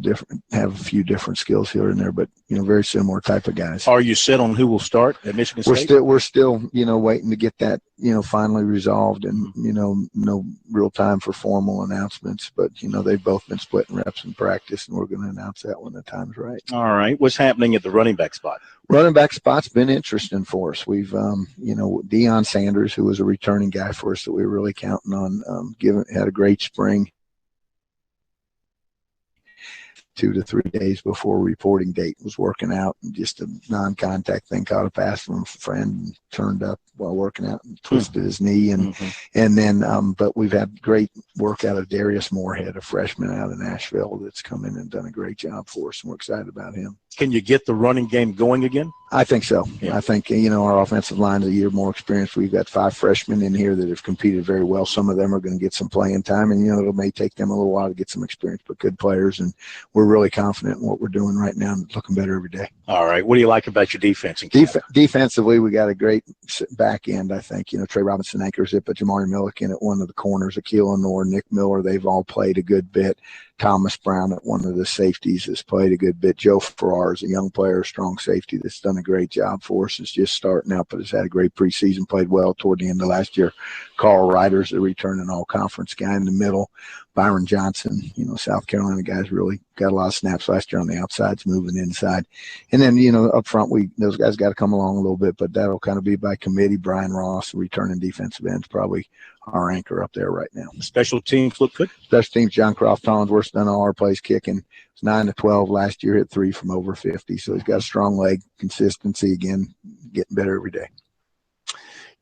Speaker 9: different, have a few different skills here and there, but very similar type of guys.
Speaker 1: Are you set on who will start at Michigan State?
Speaker 9: We're still waiting to get that finally resolved, and no real time for formal announcements, but they've both been splitting reps in practice, and we're going to announce that when the time's right.
Speaker 1: All right. What's happening at the running back spot?
Speaker 9: Running back spot's been interesting for us. We've Deion Sanders, who was a returning guy for us that we were really counting on, had a great spring. 2 to 3 days before reporting date was working out, and just a non-contact thing, caught a pass from a friend and turned up while working out and twisted his knee, and then but we've had great work out of Darius Moorhead, a freshman out of Nashville, that's come in and done a great job for us, and we're excited about him.
Speaker 1: Can you get the running game going again?
Speaker 9: I think so.
Speaker 1: Yeah.
Speaker 9: I think, our offensive line is a year more experienced. We've got 5 freshmen in here that have competed very well. Some of them are going to get some playing time, and, it may take them a little while to get some experience, but good players. And we're really confident in what we're doing right now, and looking better every day.
Speaker 1: All right. What do you like about your defense?
Speaker 9: Defensively, we got a great back end, I think. Trey Robinson anchors it, but Jamari Milliken at one of the corners, Akil Lenore, Nick Miller, they've all played a good bit. Thomas Brown at one of the safeties has played a good bit. Joe Farrar is a young player, strong safety that's done a great job for us. Is just starting out, but has had a great preseason, played well toward the end of last year. Carl Ryder's a returning all-conference guy in the middle. Byron Johnson, South Carolina guys really got a lot of snaps last year on the outsides, moving inside. And then, up front, those guys got to come along a little bit, but that'll kind of be by committee. Brian Ross, returning defensive end, is probably our anchor up there right now.
Speaker 1: Special teams look good.
Speaker 9: Special teams, John Croft Hollingsworth's done all our plays kicking. It's 9-12 last year, hit 3 from over 50. So he's got a strong leg, consistency, again, getting better every day.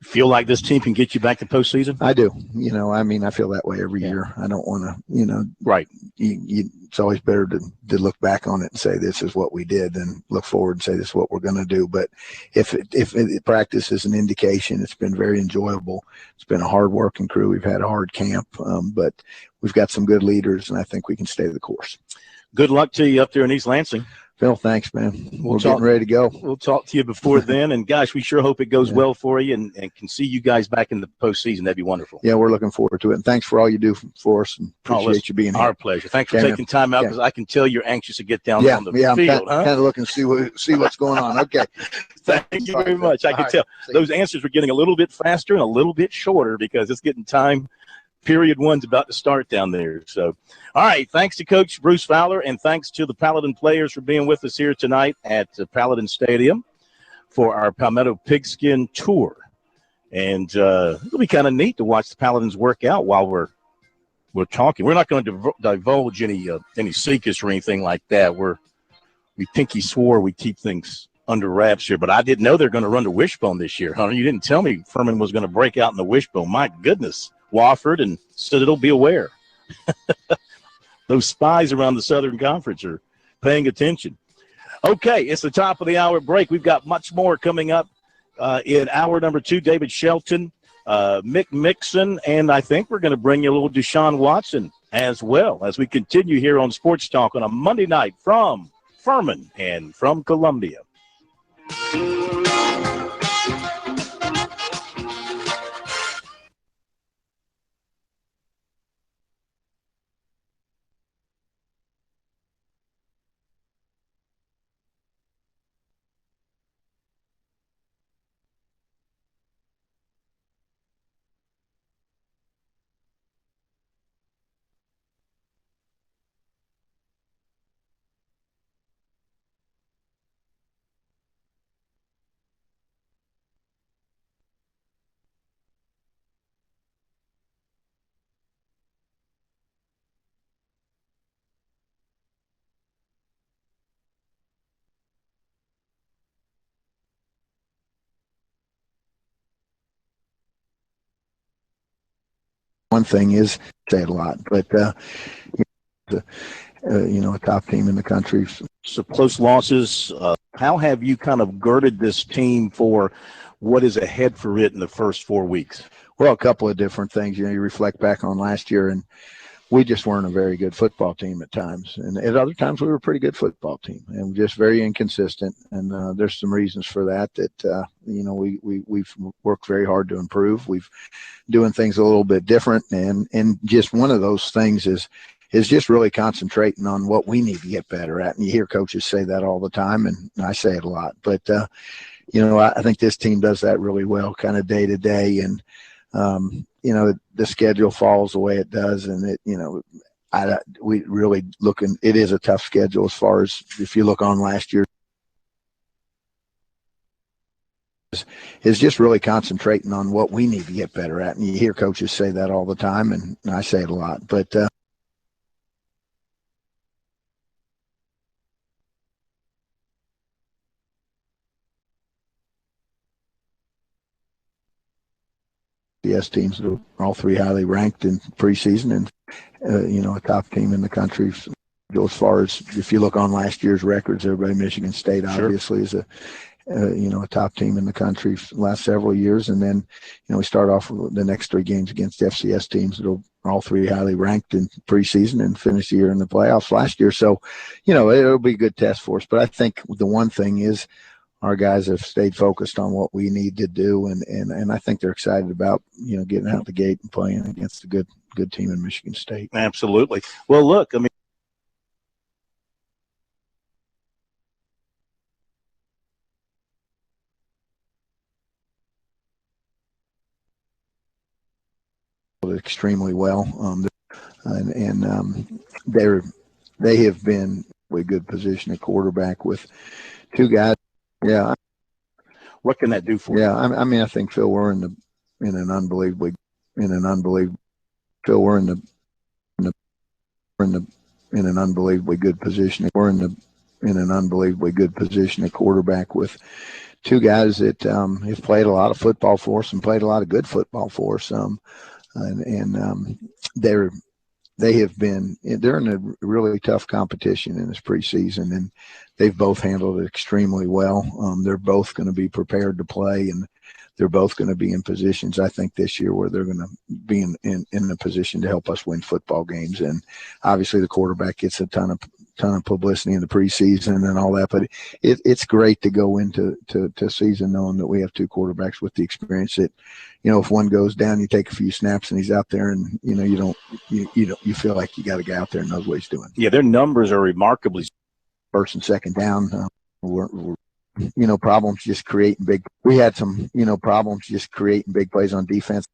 Speaker 1: Feel like this team can get you back to postseason?
Speaker 9: I do. I feel that way every year. I don't want to,
Speaker 1: right.
Speaker 9: It's always better to look back on it and say this is what we did than look forward and say this is what we're going to do. But if practice is an indication, it's been very enjoyable. It's been a hard-working crew. We've had a hard camp, but we've got some good leaders, and I think we can stay the course.
Speaker 1: Good luck to you up there in East Lansing.
Speaker 9: Phil, thanks, man. We're getting ready to go.
Speaker 1: We'll talk to you before then. And, gosh, we sure hope it goes well for you and can see you guys back in the postseason. That'd be wonderful.
Speaker 9: Yeah, we're looking forward to it. And thanks for all you do for us. And appreciate you being here.
Speaker 1: Our pleasure. Thanks for taking time out because I can tell you're anxious to get down on the field.
Speaker 9: I'm kind of looking to see what's going on. Okay.
Speaker 1: Thank you very much. I can tell. Those answers were getting a little bit faster and a little bit shorter because it's getting time. Period one's about to start down there. So, all right, thanks to Coach Bruce Fowler, and thanks to the Paladin players for being with us here tonight at Paladin Stadium for our Palmetto Pigskin Tour. And it'll be kind of neat to watch the Paladins work out while we're talking. We're not going to divulge any secrets or anything like that. We pinky swore we keep things under wraps here, but I didn't know they're going to run the wishbone this year, Hunter. You didn't tell me Furman was going to break out in the wishbone. My goodness. Wofford and said it'll be aware. Those spies around the Southern Conference are paying attention. Okay, it's the top of the hour break. We've got much more coming up in hour number 2. David Shelton, Mick Mixon, and I think we're going to bring you a little Deshaun Watson as well as we continue here on Sports Talk on a Monday night from Furman and from Columbia.
Speaker 9: One thing is, say it a lot, but a top team in the country.
Speaker 1: So close losses. How have you kind of girded this team for what is ahead for it in the first 4 weeks?
Speaker 9: Well, a couple of different things. You reflect back on last year, and we just weren't a very good football team at times. And at other times, we were a pretty good football team and just very inconsistent. And there's some reasons for that, we've worked very hard to improve. We've doing things a little bit different. And just one of those things is just really concentrating on what we need to get better at. And you hear coaches say that all the time, and I say it a lot. But, I think this team does that really well kind of day to day. And, the schedule falls the way it does, and we really it is a tough schedule as far as if you look on last year. Is just really concentrating on what we need to get better at. And you hear coaches say that all the time, and I say it a lot. But FCS teams are all 3 highly ranked in preseason, and a top team in the country. As far as if you look on last year's records, everybody, Michigan State obviously is a top team in the country for the last several years. And then, we start off with the next 3 games against FCS teams that are all 3 highly ranked in preseason and finish the year in the playoffs last year. So, it'll be a good test for us. But I think the one thing is our guys have stayed focused on what we need to do. And I think they're excited about, getting out the gate and playing against a good team in Michigan State.
Speaker 1: Absolutely. Well, look, I mean, extremely well.
Speaker 9: and they have been a good position at quarterback with two guys. Yeah,
Speaker 1: What can that do for you?
Speaker 9: yeah. I mean, I think Phil, we're in an unbelievably Phil, we're in an unbelievably good position. We're in an unbelievably good position at quarterback with two guys that have played a lot of football for us and played a lot of good football for us. And they're in a really tough competition in this preseason, and they've both handled it extremely well. They're both going to be prepared to play, and they're both going to be in positions, I think, this year where they're going to be in a position to help us win football games. And obviously the quarterback gets a ton of publicity in the preseason and all that, but it's great to go into season knowing that we have two quarterbacks with the experience that, if one goes down, you take a few snaps and he's out there, and you feel like you got a guy out there and knows what he's doing.
Speaker 1: Yeah, their numbers are remarkably.
Speaker 9: First and second down, we're problems just creating big. We had some problems just creating big plays on defense.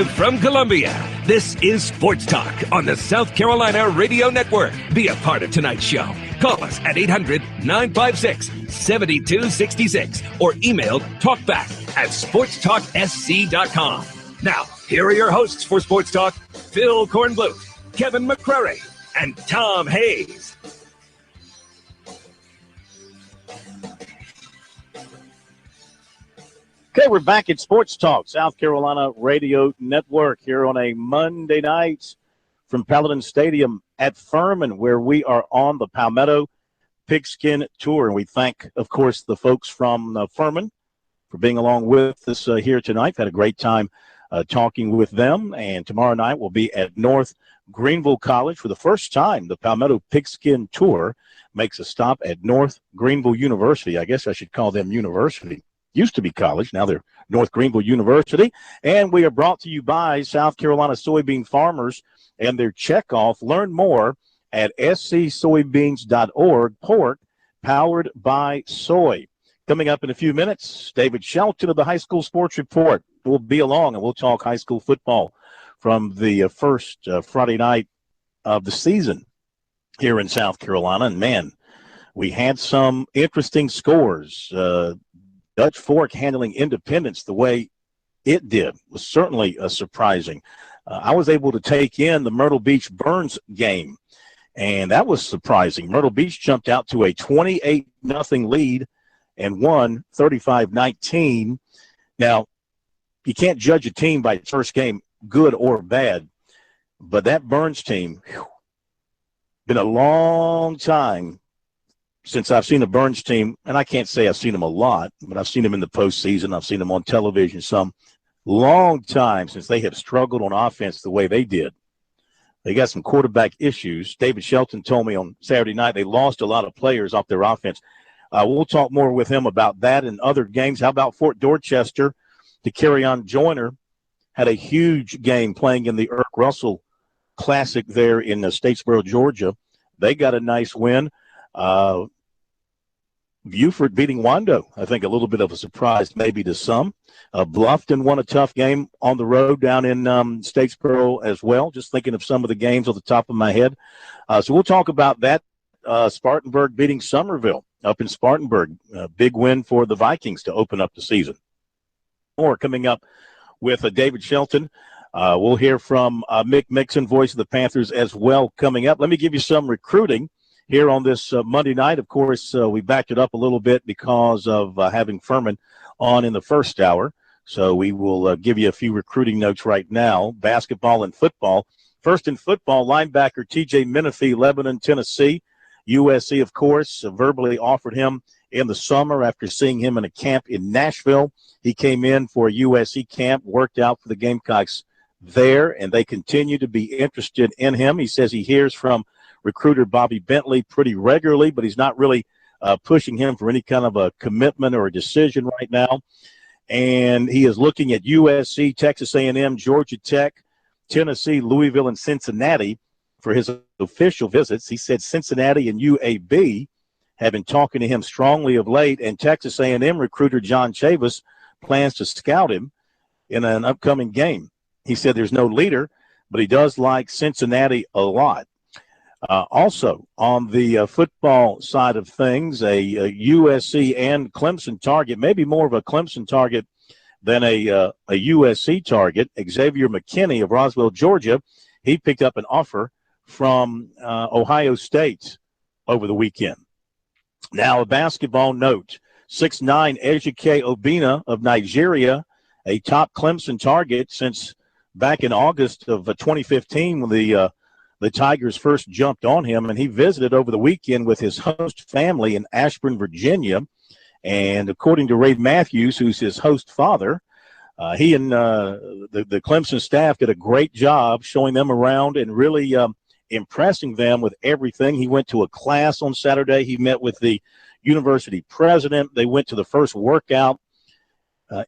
Speaker 2: Live from Columbia, this is Sports Talk on the South Carolina Radio Network. Be a part of tonight's show. Call us at 800-956-7266 or email talkback@sportstalksc.com. Now, here are your hosts for Sports Talk, Phil Kornbluth, Kevin McCrary, and Tom Hayes.
Speaker 1: Okay, we're back at Sports Talk, South Carolina Radio Network, here on a Monday night from Paladin Stadium at Furman, where we are on the Palmetto Pigskin Tour. And we thank, of course, the folks from Furman for being along with us here tonight. Had a great time talking with them. And tomorrow night we'll be at North Greenville College. For the first time, the Palmetto Pigskin Tour makes a stop at North Greenville University. I guess I should call them university. Used to be college. Now they're North Greenville University. And we are brought to you by South Carolina soybean farmers and their checkoff. Learn more at scsoybeans.org. Pork powered by soy. Coming up in a few minutes, David Shelton of the High School Sports Report will be along, and we'll talk high school football from the first Friday night of the season here in South Carolina. And, man, we had some interesting scores. Dutch Fork handling Independence the way it did was certainly surprising. I was able to take in the Myrtle Beach Burns game, and that was surprising. Myrtle Beach jumped out to a 28-0 lead and won 35-19. Now, you can't judge a team by its first game, good or bad, but that Burns team, been a long time since I've seen a Burns team, and I can't say I've seen them a lot, but I've seen them in the postseason. I've seen them on television some. Long time since they have struggled on offense the way they did. They got some quarterback issues. David Shelton told me on Saturday night they lost a lot of players off their offense. We'll talk more with him about that and other games. How about Fort Dorchester? To carry on, Joyner had a huge game playing in the Irk Russell Classic there in Statesboro, Georgia. They got a nice win. Buford beating Wando, I think a little bit of a surprise maybe to some. Bluffton won a tough game on the road down in Statesboro as well, just thinking of some of the games on the top of my head. So we'll talk about that. Spartanburg beating Somerville up in Spartanburg. Big win for the Vikings to open up the season. More coming up with David Shelton. We'll hear from Mick Mixon, voice of the Panthers, as well coming up. Let me give you some recruiting here on this Monday night. Of course, we backed it up a little bit because of having Furman on in the first hour. So we will give you a few recruiting notes right now. Basketball and football. First in football, linebacker T.J. Menifee, Lebanon, Tennessee. USC, of course, verbally offered him in the summer after seeing him in a camp in Nashville. He came in for a USC camp, worked out for the Gamecocks there, and they continue to be interested in him. He says he hears from recruiter Bobby Bentley pretty regularly, but he's not really pushing him for any kind of a commitment or a decision right now. And he is looking at USC, Texas A&M, Georgia Tech, Tennessee, Louisville, and Cincinnati for his official visits. He said Cincinnati and UAB have been talking to him strongly of late, and Texas A&M recruiter John Chavis plans to scout him in an upcoming game. He said there's no leader, but he does like Cincinnati a lot. Also, on the football side of things, a USC and Clemson target, maybe more of a Clemson target than a USC target, Xavier McKinney of Roswell, Georgia. He picked up an offer from Ohio State over the weekend. Now, a basketball note. 6'9" Ejike Obina of Nigeria, a top Clemson target since back in August of 2015 when the Tigers first jumped on him, and he visited over the weekend with his host family in Ashburn, Virginia. And according to Ray Matthews, who's his host father, he and the Clemson staff did a great job showing them around and really impressing them with everything. He went to a class on Saturday. He met with the university president. They went to the first workout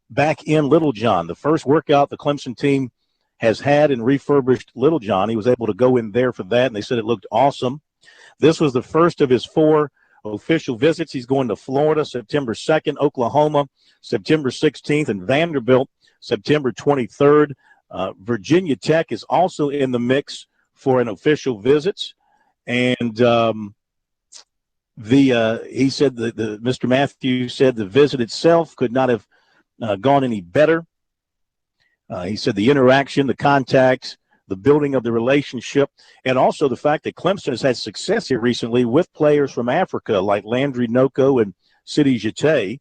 Speaker 1: back in Littlejohn, the first workout the Clemson team has had in refurbished Littlejohn. He was able to go in there for that, and they said it looked awesome. This was the first of his 4 official visits. He's going to Florida September 2nd, Oklahoma September 16th, and Vanderbilt September 23rd. Virginia Tech is also in the mix for an official visit, and he said Mr. Matthews said the visit itself could not have gone any better. He said the interaction, the contacts, the building of the relationship, and also the fact that Clemson has had success here recently with players from Africa like Landry Noko and Sidi Jete,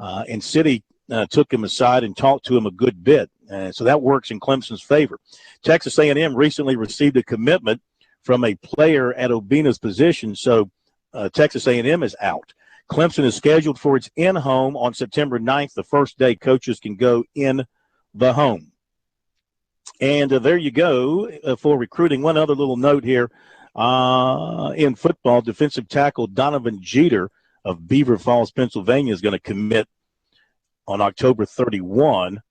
Speaker 1: and Sidi took him aside and talked to him a good bit. So that works in Clemson's favor. Texas A&M recently received a commitment from a player at Obina's position, so Texas A&M is out. Clemson is scheduled for its in-home on September 9th, the first day coaches can go in the home. And there you go for recruiting. One other little note here in football, defensive tackle Donovan Jeter of Beaver Falls, Pennsylvania, is going to commit on October 31,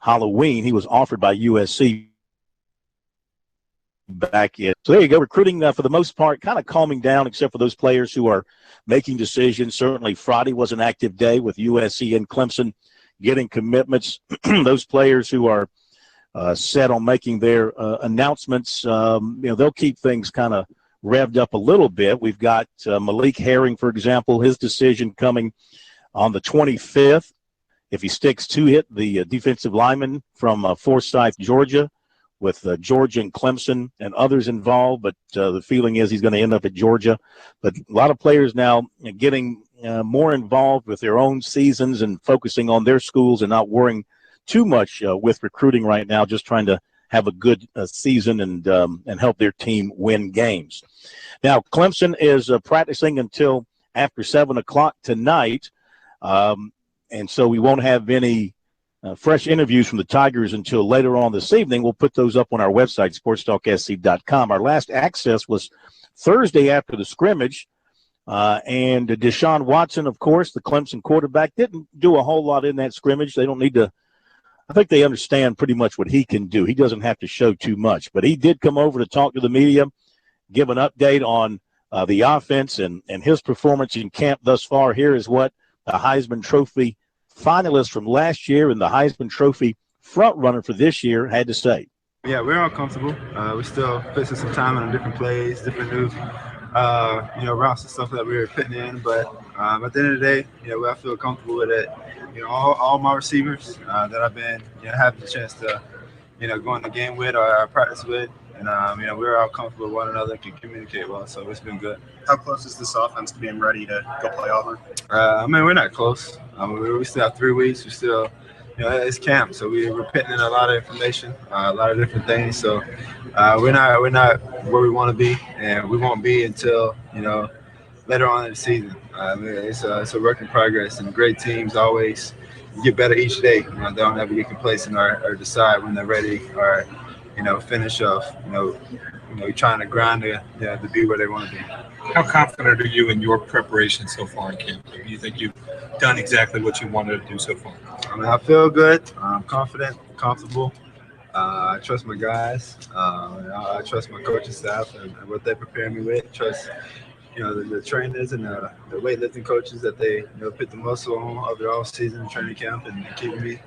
Speaker 1: Halloween. He was offered by USC back in. So there you go, recruiting for the most part kind of calming down, except for those players who are making decisions. Certainly Friday was an active day with USC and Clemson getting commitments. Those players who are set on making their announcements, they'll keep things kind of revved up a little bit. We've got Malik Herring, for example, his decision coming on the 25th. If he sticks to it, the defensive lineman from Forsyth, Georgia, with Georgia and Clemson and others involved, but the feeling is he's going to end up at Georgia. But a lot of players now getting more involved with their own seasons and focusing on their schools and not worrying too much with recruiting right now, just trying to have a good season and help their team win games. Now, Clemson is practicing until after 7 o'clock tonight, and so we won't have any fresh interviews from the Tigers until later on this evening. We'll put those up on our website, sportstalksc.com. Our last access was Thursday after the scrimmage, and Deshaun Watson, of course, the Clemson quarterback, didn't do a whole lot in that scrimmage. They don't need to – I think they understand pretty much what he can do. He doesn't have to show too much. But he did come over to talk to the media, give an update on the offense and his performance in camp thus far. Here is what the Heisman Trophy finalist from last year and the Heisman Trophy front runner for this year had to say.
Speaker 10: Yeah, we're all comfortable. We're still fixing some time on different plays, different new routes and stuff that we were putting in. But at the end of the day, I feel comfortable with it. All my receivers that I've been having the chance to go in the game with or practice with, and we're all comfortable with one another and can communicate well. So it's been good.
Speaker 11: How close is this offense to being ready to go play Auburn?
Speaker 10: We're not close. We still have 3 weeks. We still, it's camp, so we're putting in a lot of information, a lot of different things. So we're not where we want to be, and we won't be until later on in the season. It's a work in progress, and great teams always get better each day. They don't ever get complacent or decide when they're ready or finish off. Trying to grind to be where they want to be.
Speaker 11: How confident are you in your preparation so far in camp? Do you think you've done exactly what you wanted to do so far?
Speaker 10: I feel good. I'm confident, comfortable. I trust my guys. I trust my coaching staff and what they prepare me with. Trust the trainers and the weightlifting coaches that they put the muscle on of their off-season training camp and keeping me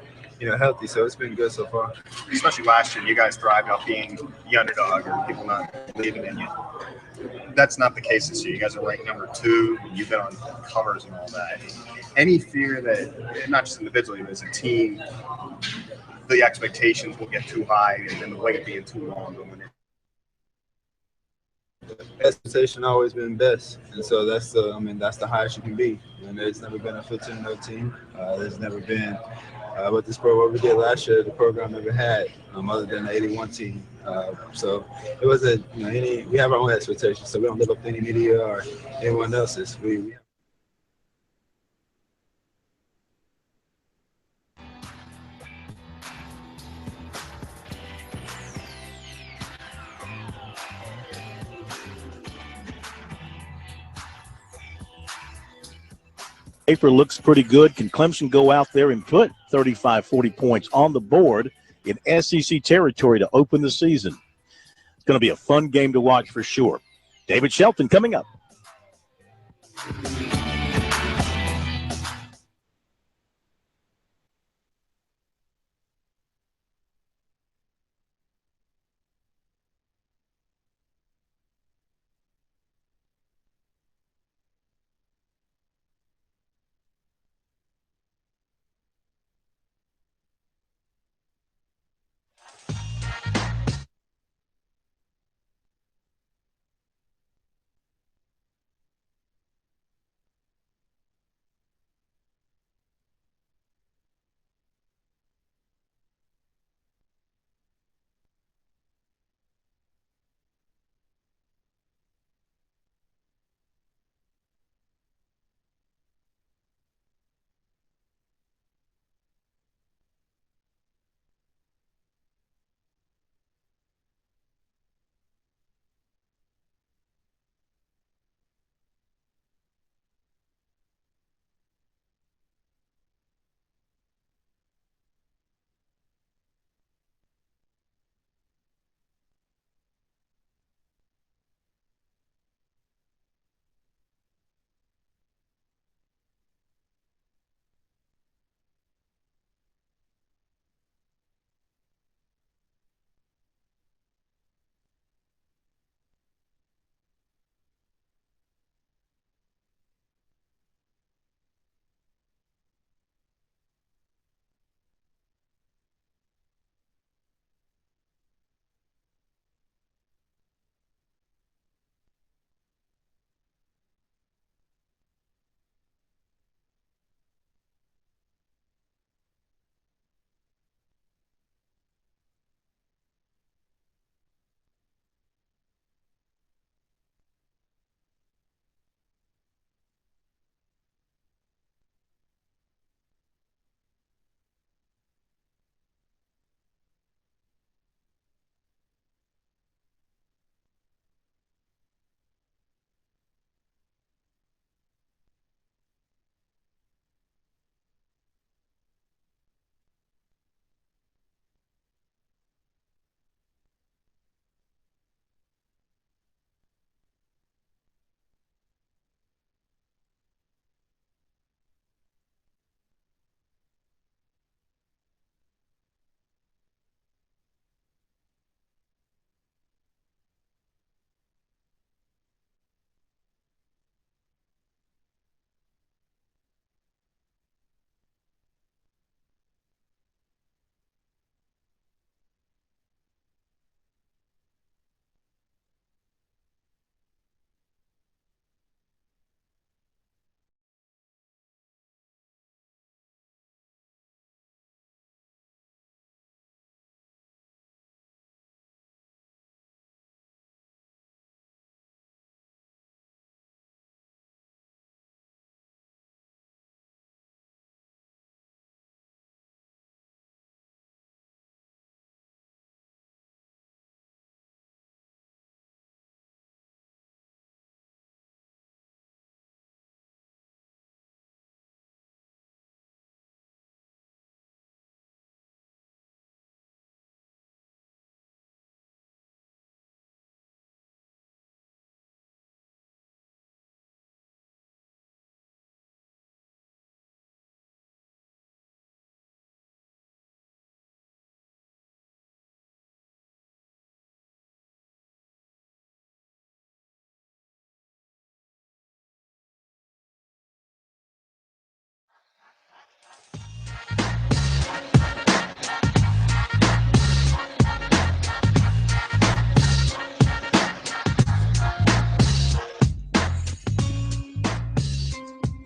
Speaker 10: healthy. So it's been good so far.
Speaker 11: Especially last year, you guys thrived off being the underdog or people not believing in you. That's not the case this year. You guys are ranked number 2. You've been on covers and all that. Any fear that, not just individually, but as a team, the expectations will get too high and the wait being too long going in?
Speaker 10: Expectation always been best, and so that's the highest you can be. And there's never been a 15-0 team. There's never been what we did last year. The program never had other than the 81 team. So it wasn't we have our own expectations, so we don't live up to any media or anyone else's. We
Speaker 1: Paper looks pretty good. Can Clemson go out there and put 35, 40 points on the board in SEC territory to open the season? It's going to be a fun game to watch for sure. David Shelton coming up.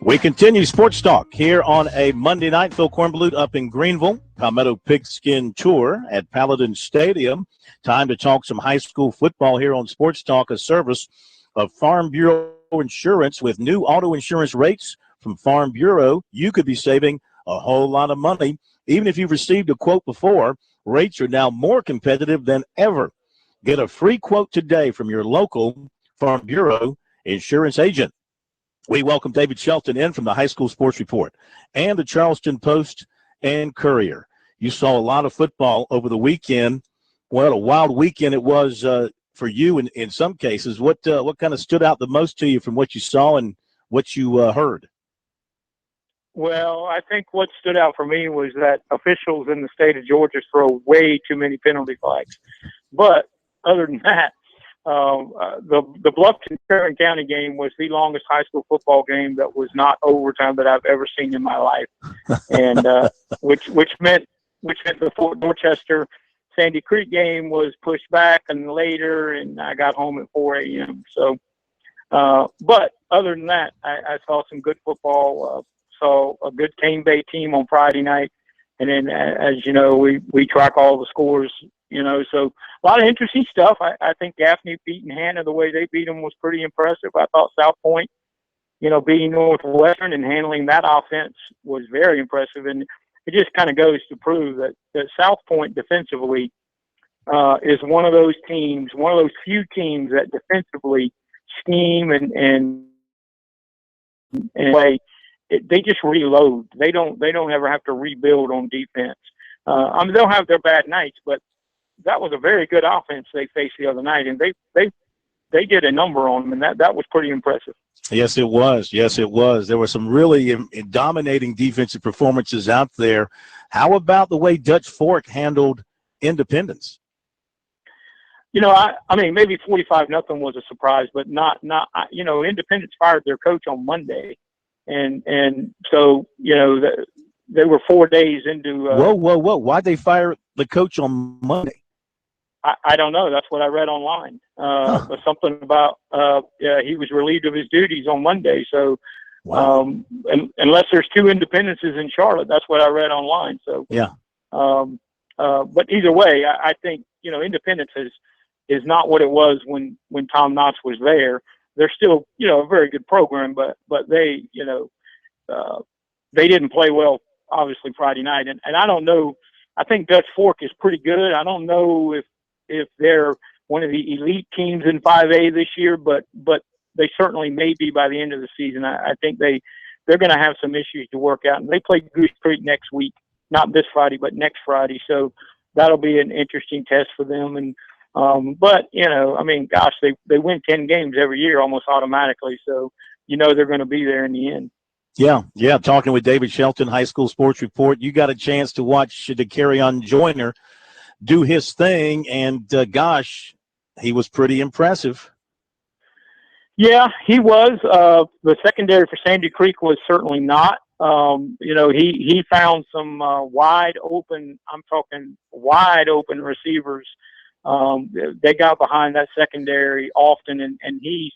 Speaker 1: We continue Sports Talk here on a Monday night. Phil Kornblut up in Greenville, Palmetto Pigskin Tour at Paladin Stadium. Time to talk some high school football here on Sports Talk, a service of Farm Bureau Insurance. With new auto insurance rates from Farm Bureau, you could be saving a whole lot of money. Even if you've received a quote before, rates are now more competitive than ever. Get a free quote today from your local Farm Bureau insurance agent. We welcome David Shelton in from the High School Sports Report and the Charleston Post and Courier. You saw a lot of football over the weekend. What a wild weekend it was for you in some cases. What kind of stood out the most to you from what you saw and what you heard?
Speaker 6: Well, I think what stood out for me was that officials in the state of Georgia throw way too many penalty flags. But other than that, the Bluffton-Tarrant County game was the longest high school football game that was not overtime that I've ever seen in my life, and which meant the Fort Dorchester Sandy Creek game was pushed back and later, and I got home at 4 a.m. So, but other than that, I saw some good football. Saw a good Cane Bay team on Friday night, and then as you know, we track all the scores. So a lot of interesting stuff. I think Gaffney beating Hannah the way they beat them was pretty impressive. I thought South Point, beating Northwestern and handling that offense was very impressive. And it just kind of goes to prove that South Point defensively is one of those teams, one of those few teams that defensively scheme and play. They just reload. They don't ever have to rebuild on defense. They'll have their bad nights, but that was a very good offense they faced the other night, and they did a number on them, and that was pretty impressive.
Speaker 1: Yes, it was. Yes, it was. There were some really dominating defensive performances out there. How about the way Dutch Fork handled Independence?
Speaker 6: I mean, maybe 45-0 was a surprise, but not. Independence fired their coach on Monday, and so they were 4 days into.
Speaker 1: Whoa! Why'd they fire the coach on Monday?
Speaker 6: I don't know. That's what I read online. Something about he was relieved of his duties on Monday. So,
Speaker 1: wow.
Speaker 6: Unless there's two Independences in Charlotte, that's what I read online. So,
Speaker 1: yeah.
Speaker 6: But either way, I think Independence is not what it was when Tom Knotts was there. They're still a very good program, but they they didn't play well obviously Friday night, and I don't know. I think Dutch Fork is pretty good. I don't know if they're one of the elite teams in 5A this year, but they certainly may be by the end of the season. I think they're going to have some issues to work out, and they play Goose Creek next week, not this Friday, but next Friday. So that'll be an interesting test for them. And but I mean, gosh, they win 10 games every year almost automatically, so they're going to be there in the end.
Speaker 1: Yeah. Talking with David Shelton, High School Sports Report. You got a chance to watch DeCarrion Joyner do his thing, and gosh, he was pretty impressive.
Speaker 6: Yeah, he was. The secondary for Sandy Creek was certainly not. He found some wide open. I'm talking wide open receivers. They got behind that secondary often, and he's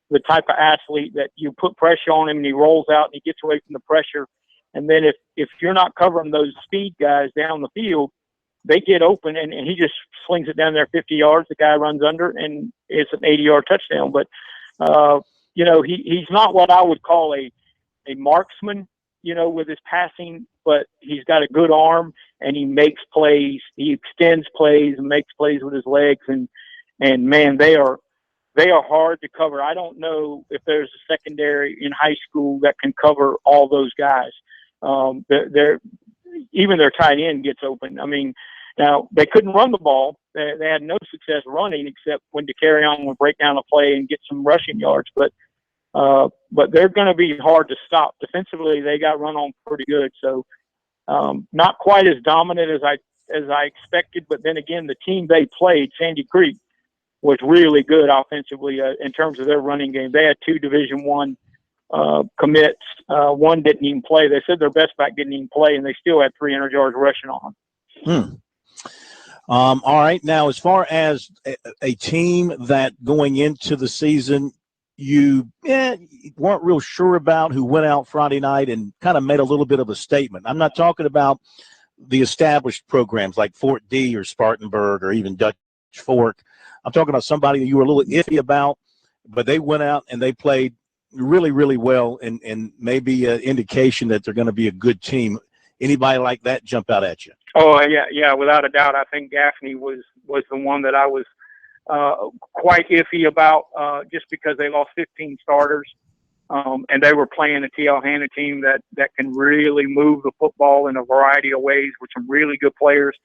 Speaker 6: the type of athlete that you put pressure on him and he rolls out and he gets away from the pressure. And then if you're not covering those speed guys down the field, they get open and he just slings it down there 50 yards. The guy runs under and it's an 80-yard touchdown. But, he's not what I would call a marksman, with his passing, but he's got a good arm and he makes plays. He extends plays and makes plays with his legs. And man, they are hard to cover. I don't know if there's a secondary in high school that can cover all those guys. Even their tight end gets open. I mean, now they couldn't run the ball. They had no success running except when DeCarrion would break down a play and get some rushing yards. But they're going to be hard to stop. Defensively, they got run on pretty good. So not quite as dominant as I expected. But then again, the team they played, Sandy Creek, was really good offensively in terms of their running game. They had two Division I commits. One didn't even play. They said their best back didn't even play, and they still had 300 yards rushing on them.
Speaker 1: All right. Now, as far as a team that going into the season, you weren't real sure about, who went out Friday night and kind of made a little bit of a statement? I'm not talking about the established programs like Fort D or Spartanburg or even Dutch Fork. I'm talking about somebody that you were a little iffy about, but they went out and they played really, really well, and maybe an indication that they're going to be a good team. Anybody like that jump out at you?
Speaker 6: Oh, yeah, without a doubt. I think Gaffney was the one that I was quite iffy about just because they lost 15 starters. And they were playing a TL Hanna team that can really move the football in a variety of ways with some really good players.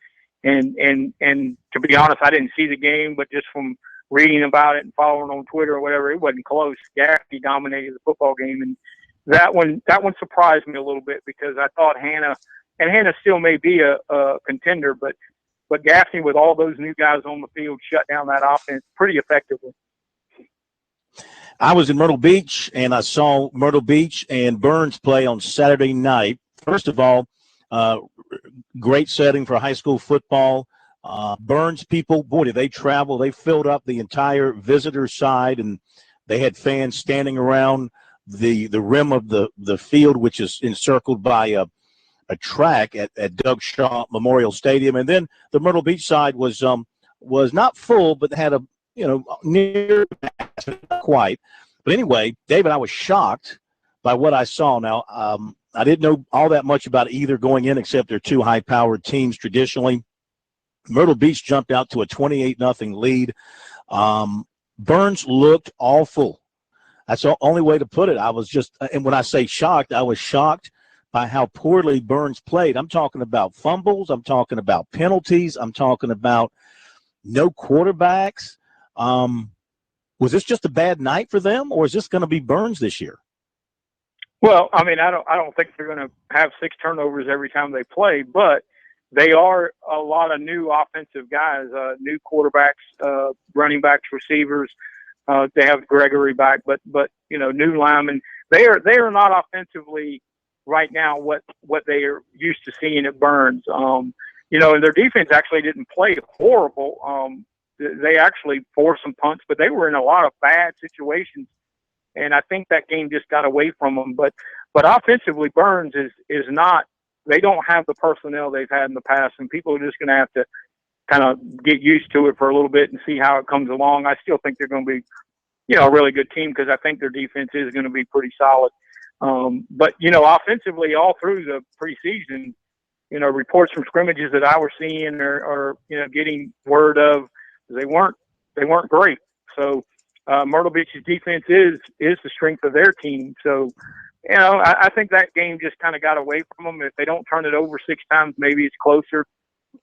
Speaker 6: And to be honest, I didn't see the game, but just from reading about it and following on Twitter or whatever, it wasn't close. Gaffney dominated the football game, and that one surprised me a little bit because I thought Hanna still may be a contender, but Gaffney, with all those new guys on the field, shut down that offense pretty effectively.
Speaker 1: I was in Myrtle Beach, and I saw Myrtle Beach and Burns play on Saturday night. First of all, great setting for high school football. Burns people, boy, did they travel. They filled up the entire visitor side, and they had fans standing around the rim of the field, which is encircled by a track at Doug Shaw Memorial Stadium. And then the Myrtle Beach side was not full, but had a near, not quite. But anyway, David, I was shocked by what I saw. Now, I didn't know all that much about either going in, except they're two high-powered teams traditionally. Myrtle Beach jumped out to a 28-0 lead. Burns looked awful. That's the only way to put it. I was just, and when I say shocked, I was shocked by how poorly Burns played. I'm talking about fumbles. I'm talking about penalties. I'm talking about no quarterbacks. Was this just a bad night for them, or is this going to be Burns this year?
Speaker 6: Well, I mean, I don't think they're going to have 6 turnovers every time they play, but they are a lot of new offensive guys, new quarterbacks, running backs, receivers. They have Gregory back, but new linemen. They are not offensively right now what they are used to seeing at Burns. And their defense actually didn't play horrible. They actually forced some punts, but they were in a lot of bad situations, and I think that game just got away from them. But offensively, Burns is not. They don't have the personnel they've had in the past, and people are just going to have to kind of get used to it for a little bit and see how it comes along. I still think they're going to be, a really good team because I think their defense is going to be pretty solid. But offensively, all through the preseason, reports from scrimmages that I were seeing or getting word of, they weren't great. So Myrtle Beach's defense is the strength of their team. So, I think that game just kind of got away from them. If they don't turn it over 6 times, maybe it's closer.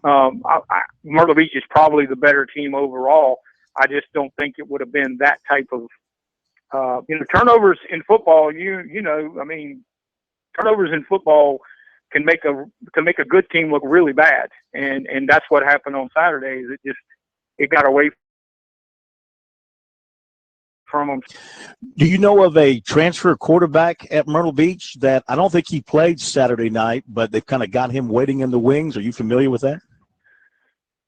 Speaker 6: Myrtle Beach is probably the better team overall. I just don't think it would have been that type of, turnovers in football. Turnovers in football can make a good team look really bad, and that's what happened on Saturday. Is it got away from them.
Speaker 1: Do you know of a transfer quarterback at Myrtle Beach that I don't think he played Saturday night, but they've kind of got him waiting in the wings? Are you familiar with that?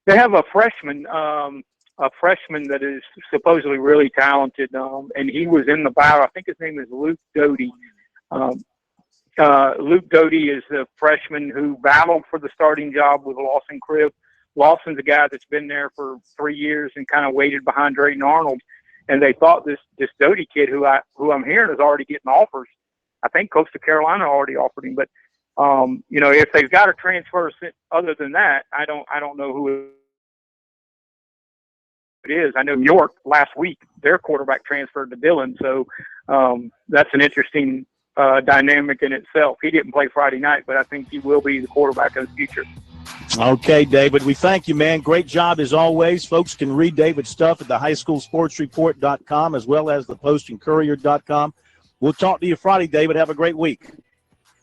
Speaker 6: They have a freshman that is supposedly really talented, and he was in the battle. I think his name is Luke Doty. Luke Doty is the freshman who battled for the starting job with Lawson Cribb. Lawson's a guy that's been there for 3 years and kind of waited behind Drayton Arnold. And they thought this Doty kid, who I'm hearing is already getting offers. I think Coastal Carolina already offered him. But if they've got a transfer other than that, I don't know who it is. I know York last week, their quarterback transferred to Dillon. So that's an interesting dynamic in itself. He didn't play Friday night, but I think he will be the quarterback of the future.
Speaker 1: Okay, David, we thank you, man. Great job as always. Folks can read David's stuff at the highschoolsportsreport.com as well as the postandcourier.com. We'll talk to you Friday, David. Have a great week.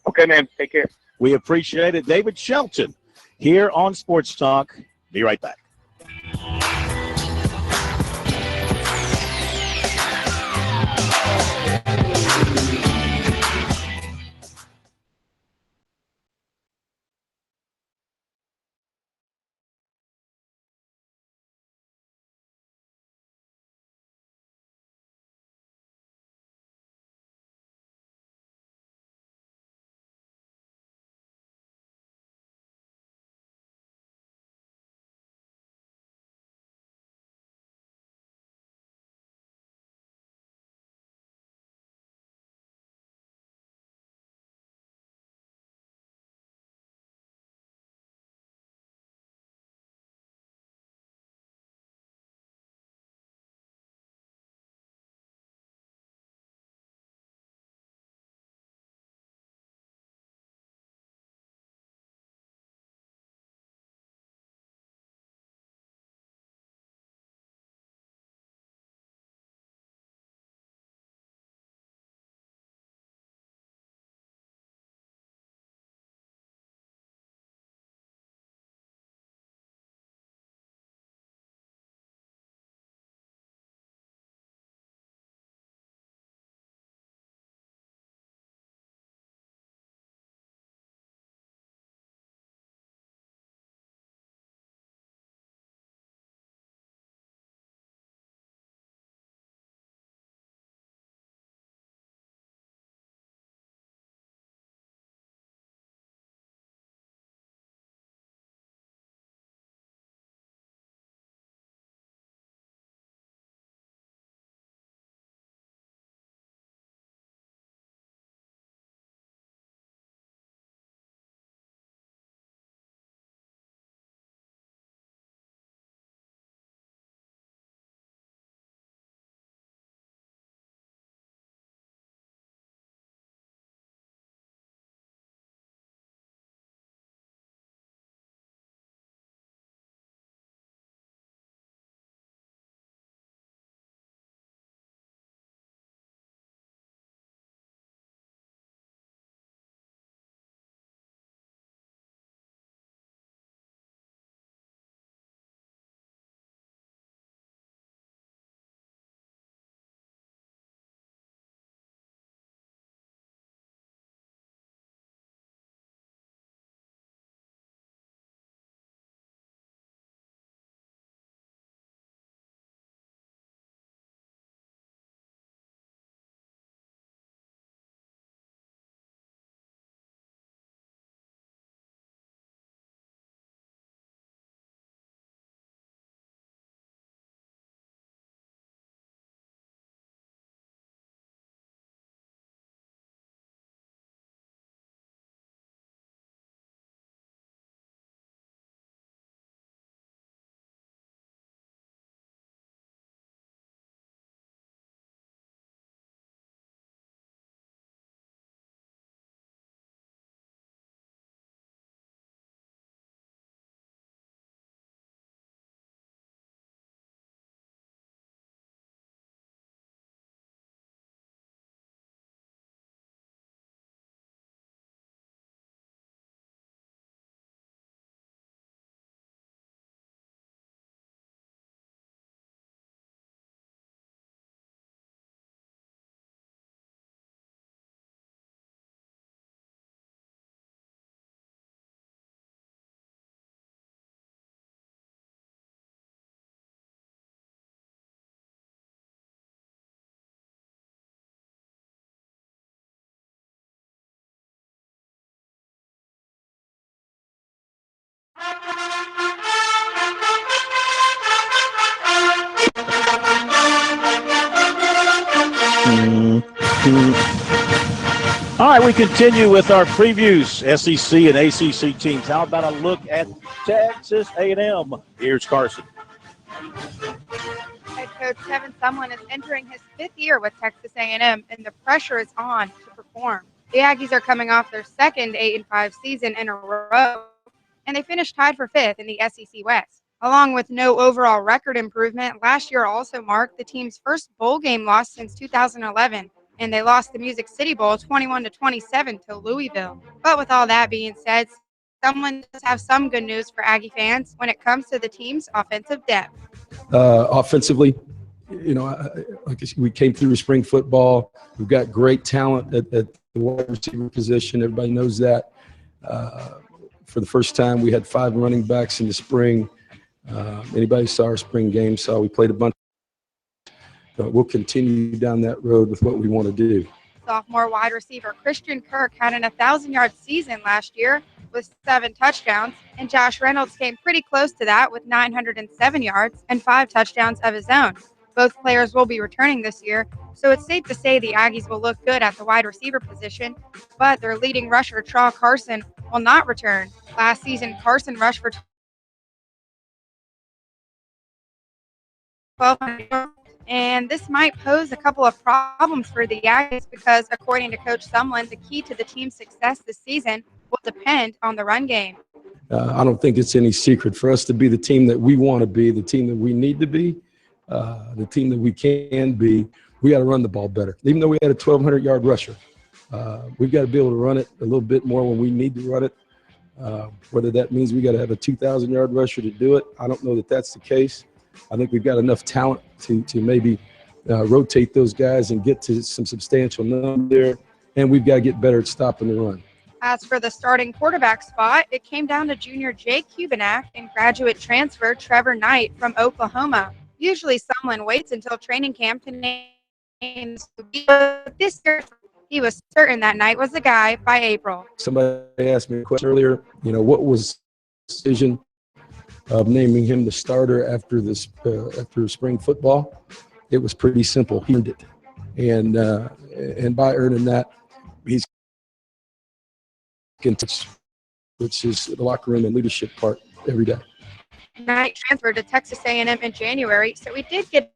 Speaker 6: Okay, man. Take care.
Speaker 1: We appreciate it. David Shelton here on Sports Talk. Be right back. right, we continue with our previews, SEC and ACC teams. How about a look at Texas A&M? Here's Carson.
Speaker 12: Head coach Kevin Sumlin is entering his 5th year with Texas A&M, and the pressure is on to perform. The Aggies are coming off their second 8-5 season in a row, and they finished tied for 5th in the SEC West. Along with no overall record improvement, last year also marked the team's first bowl game loss since 2011, and they lost the Music City Bowl 21-27 to Louisville. But with all that being said, Sumlin does have some good news for Aggie fans when it comes to the team's offensive depth.
Speaker 13: Offensively, like we came through spring football. We've got great talent at the wide receiver position. Everybody knows that. For the first time, we had 5 running backs in the spring. Anybody saw our spring game saw we played a bunch. But we'll continue down that road with what we want to do.
Speaker 12: Sophomore wide receiver Christian Kirk had an 1,000-yard season last year with 7 touchdowns, and Josh Reynolds came pretty close to that with 907 yards and 5 touchdowns of his own. Both players will be returning this year, so it's safe to say the Aggies will look good at the wide receiver position, but their leading rusher, Traw Carson, will not return. Last season, Carson rushed for 1,200 yards. And this might pose a couple of problems for the Aggies because, according to Coach Sumlin, the key to the team's success this season will depend on the run game.
Speaker 13: I don't think it's any secret for us to be the team that we want to be, the team that we need to be, the team that we can be. We got to run the ball better. Even though we had a 1,200-yard rusher, we've got to be able to run it a little bit more when we need to run it. Whether that means we got to have a 2,000-yard rusher to do it, I don't know that that's the case. I think we've got enough talent to maybe rotate those guys and get to some substantial number there, and we've got to get better at stopping the run.
Speaker 12: As for the starting quarterback spot, it came down to junior Jake Cubanak and graduate transfer Trevor Knight from Oklahoma. Usually Sumlin waits until training camp to name, but this year he was certain that Knight was the guy by April.
Speaker 13: Somebody asked me a question earlier, what was the decision of naming him the starter after spring football? It was pretty simple. He earned it, and by earning that, he's which is the locker room and leadership part every day.
Speaker 12: Knight transferred to Texas A&M in January, so he did get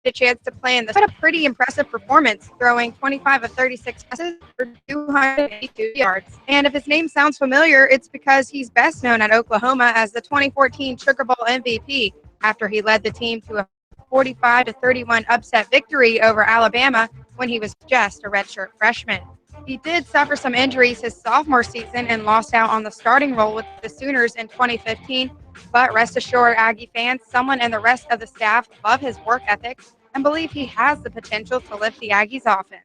Speaker 12: a chance to play in this. But a pretty impressive performance, throwing 25 of 36 passes for 282 yards. And if his name sounds familiar, it's because he's best known at Oklahoma as the 2014 Sugar Bowl MVP after he led the team to a 45-31 upset victory over Alabama when he was just a redshirt freshman. He did suffer some injuries his sophomore season and lost out on the starting role with the Sooners in 2015. But rest assured, Aggie fans, Sumlin and the rest of the staff love his work ethic and believe he has the potential to lift the Aggies' offense.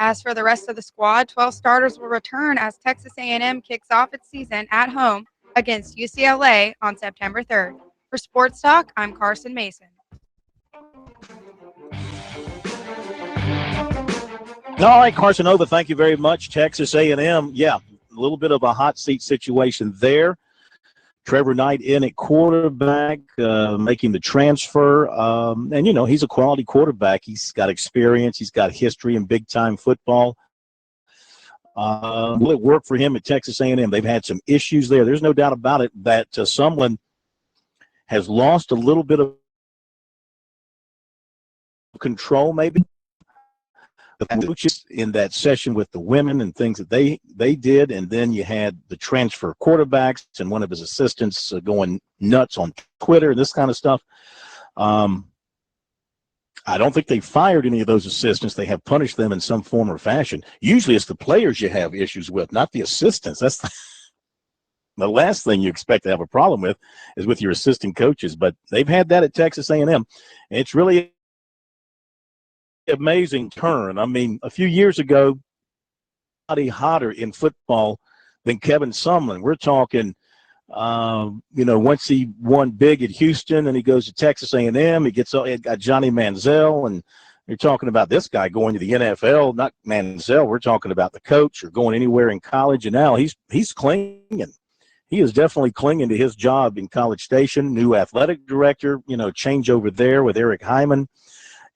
Speaker 12: As for the rest of the squad, 12 starters will return as Texas A&M kicks off its season at home against UCLA on September 3rd. For Sports Talk, I'm Carson Mason.
Speaker 1: All right, Carson Nova, thank you very much. Texas A&M, a little bit of a hot seat situation there. Trevor Knight in at quarterback, making the transfer. And, he's a quality quarterback. He's got experience. He's got history in big-time football. Will it work for him at Texas A&M? They've had some issues there. There's no doubt about it that Sumlin has lost a little bit of control maybe. The coaches in that session with the women and things that they did, and then you had the transfer quarterbacks and one of his assistants going nuts on Twitter and this kind of stuff. I don't think they fired any of those assistants. They have punished them in some form or fashion. Usually it's the players you have issues with, not the assistants. That's the last thing you expect to have a problem with is with your assistant coaches. But they've had that at Texas A&M. It's really amazing turn. I mean, a few years ago, nobody hotter in football than Kevin Sumlin. We're talking, once he won big at Houston and he goes to Texas A&M, he got Johnny Manziel, and you're talking about this guy going to the NFL, not Manziel. We're talking about the coach or going anywhere in college, and now he's clinging. He is definitely clinging to his job in College Station, new athletic director, change over there with Eric Hyman.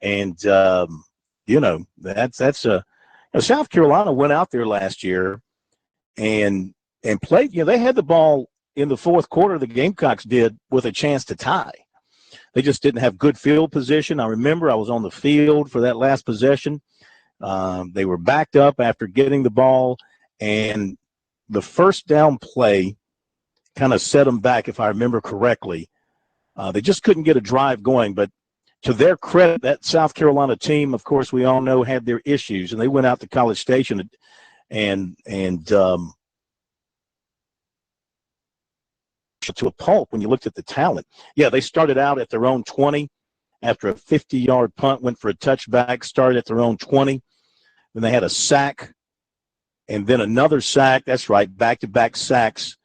Speaker 1: And, that's Now, South Carolina went out there last year and played. They had the ball in the fourth quarter. The Gamecocks did, with a chance to tie. They just didn't have good field position. I remember I was on the field for that last possession. They were backed up after getting the ball, and the first down play kind of set them back, if I remember correctly. They just couldn't get a drive going, but to their credit, that South Carolina team, of course, we all know, had their issues, and they went out to College Station and to a pulp when you looked at the talent. Yeah, they started out at their own 20 after a 50-yard punt, went for a touchback, started at their own 20. Then they had a sack and then another sack. That's right, back-to-back sacks,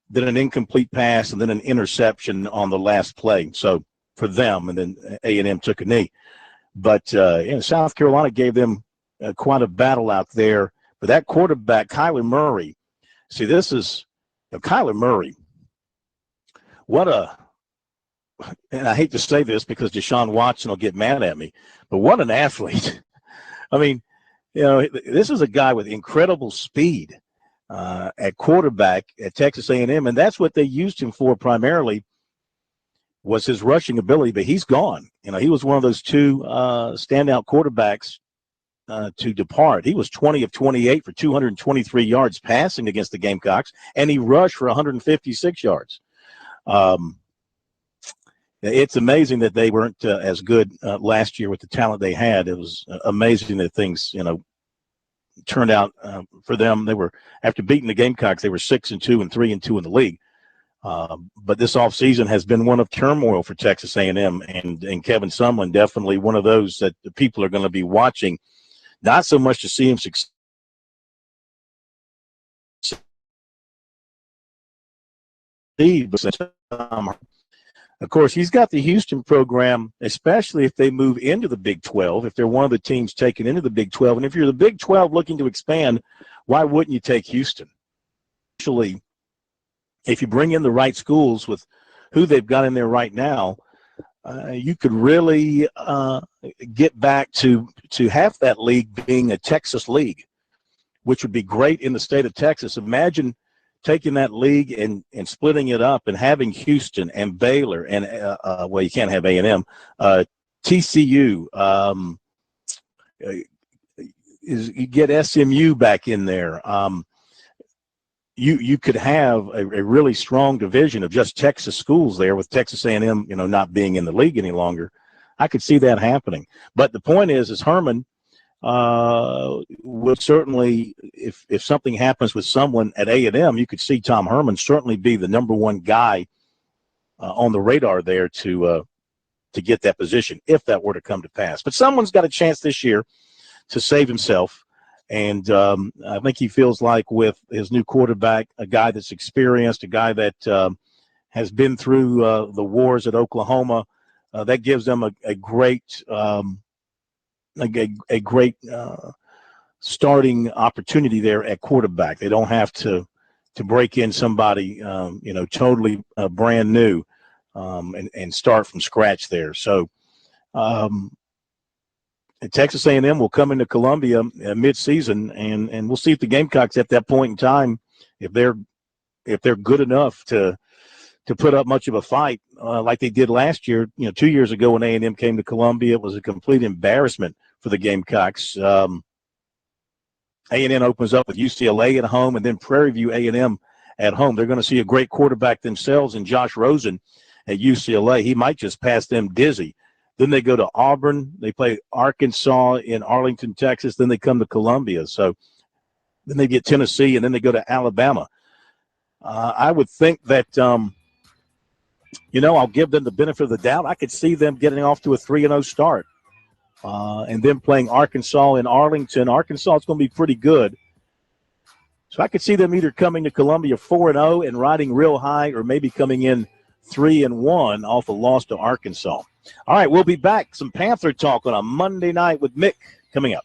Speaker 1: then an incomplete pass, and then an interception on the last play. So for them, and then A&M took a knee. But South Carolina gave them quite a battle out there. But that quarterback, Kyler Murray, see, this is Kyler Murray. And I hate to say this because Deshaun Watson will get mad at me, but what an athlete. I mean, this is a guy with incredible speed at quarterback at Texas A&M, and that's what they used him for primarily, was his rushing ability, but he's gone. He was one of those two standout quarterbacks to depart. He was 20 of 28 for 223 yards passing against the Gamecocks, and he rushed for 156 yards. It's amazing that they weren't as good last year with the talent they had. It was amazing that things, turned out for them. They were, after beating the Gamecocks, they were 6-2 and 3-2 in the league. But this offseason has been one of turmoil for Texas A&M, and Kevin Sumlin definitely one of those that the people are going to be watching, not so much to see him succeed. But of course, he's got the Houston program, especially if they move into the Big 12, if they're one of the teams taken into the Big 12. And if you're the Big 12 looking to expand, why wouldn't you take Houston? Actually, if you bring in the right schools with who they've got in there right now, you could really get back to half that league being a Texas league, which would be great in the state of Texas. Imagine taking that league and splitting it up and having Houston and Baylor and, well, you can't have A&M, TCU, you get SMU back in there. You could have a really strong division of just Texas schools there, with Texas A&M, not being in the league any longer. I could see that happening. But the point is Herman would certainly, if something happens with someone at A&M, you could see Tom Herman certainly be the number one guy on the radar there to get that position, if that were to come to pass. But someone's got a chance this year to save himself. And I think he feels like, with his new quarterback, a guy that's experienced, a guy that has been through the wars at Oklahoma, that gives them a great starting opportunity there at quarterback. They don't have to break in somebody, totally brand new and start from scratch there. So Texas A&M will come into Columbia mid-season, and we'll see if the Gamecocks at that point in time, if they're good enough to put up much of a fight like they did last year. 2 years ago when A&M came to Columbia, it was a complete embarrassment for the Gamecocks. A&M opens up with UCLA at home, and then Prairie View A&M at home. They're going to see a great quarterback themselves in Josh Rosen at UCLA. He might just pass them dizzy. Then they go to Auburn. They play Arkansas in Arlington, Texas. Then they come to Columbia. So then they get Tennessee, and then they go to Alabama. I would think that, I'll give them the benefit of the doubt. I could see them getting off to a 3-0 start. And then playing Arkansas in Arlington. Arkansas is going to be pretty good. So I could see them either coming to Columbia 4-0 and riding real high, or maybe coming in 3-1 off a loss to Arkansas. All right, we'll be back. Some Panther talk on a Monday night with Mick coming up.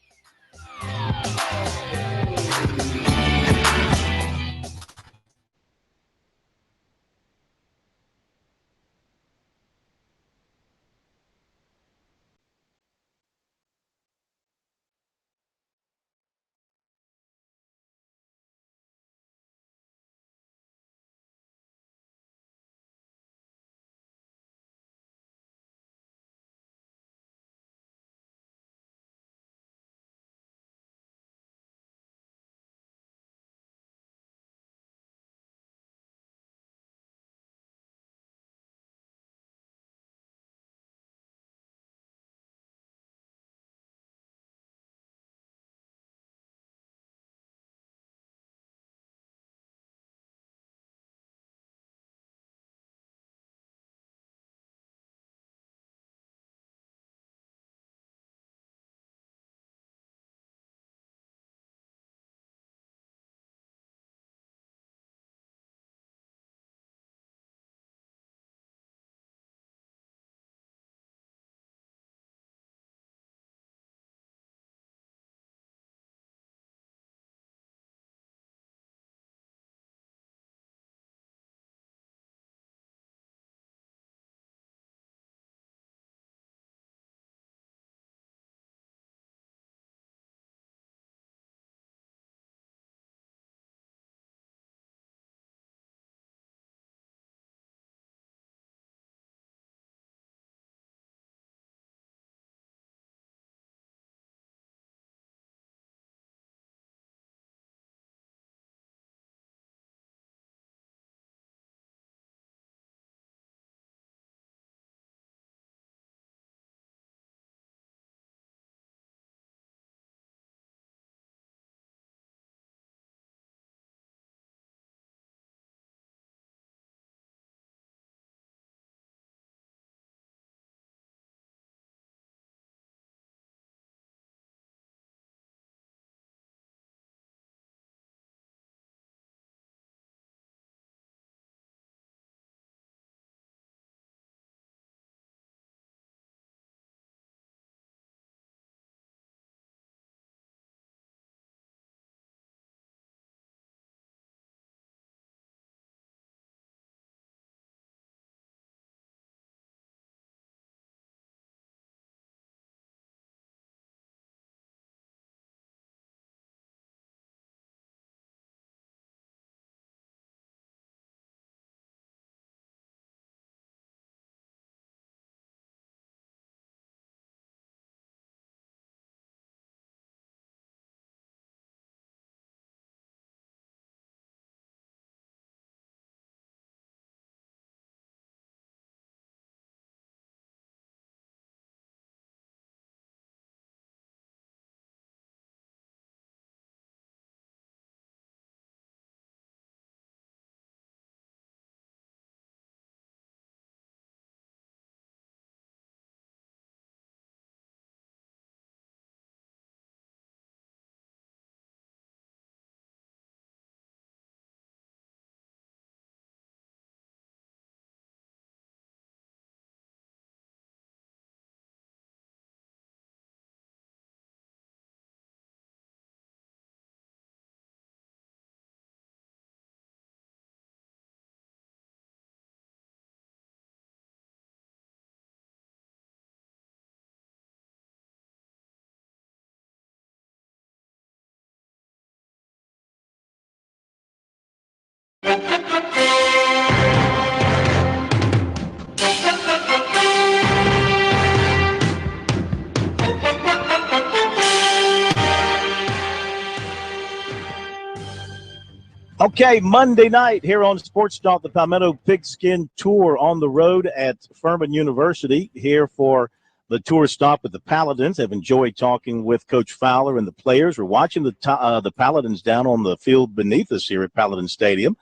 Speaker 1: Okay, Monday night here on Sports Talk, the Palmetto Pigskin Tour on the road at Furman University. Here for the tour stop with the Paladins. I've enjoyed talking with Coach Fowler and the players. We're watching the Paladins down on the field beneath us here at Paladin Stadium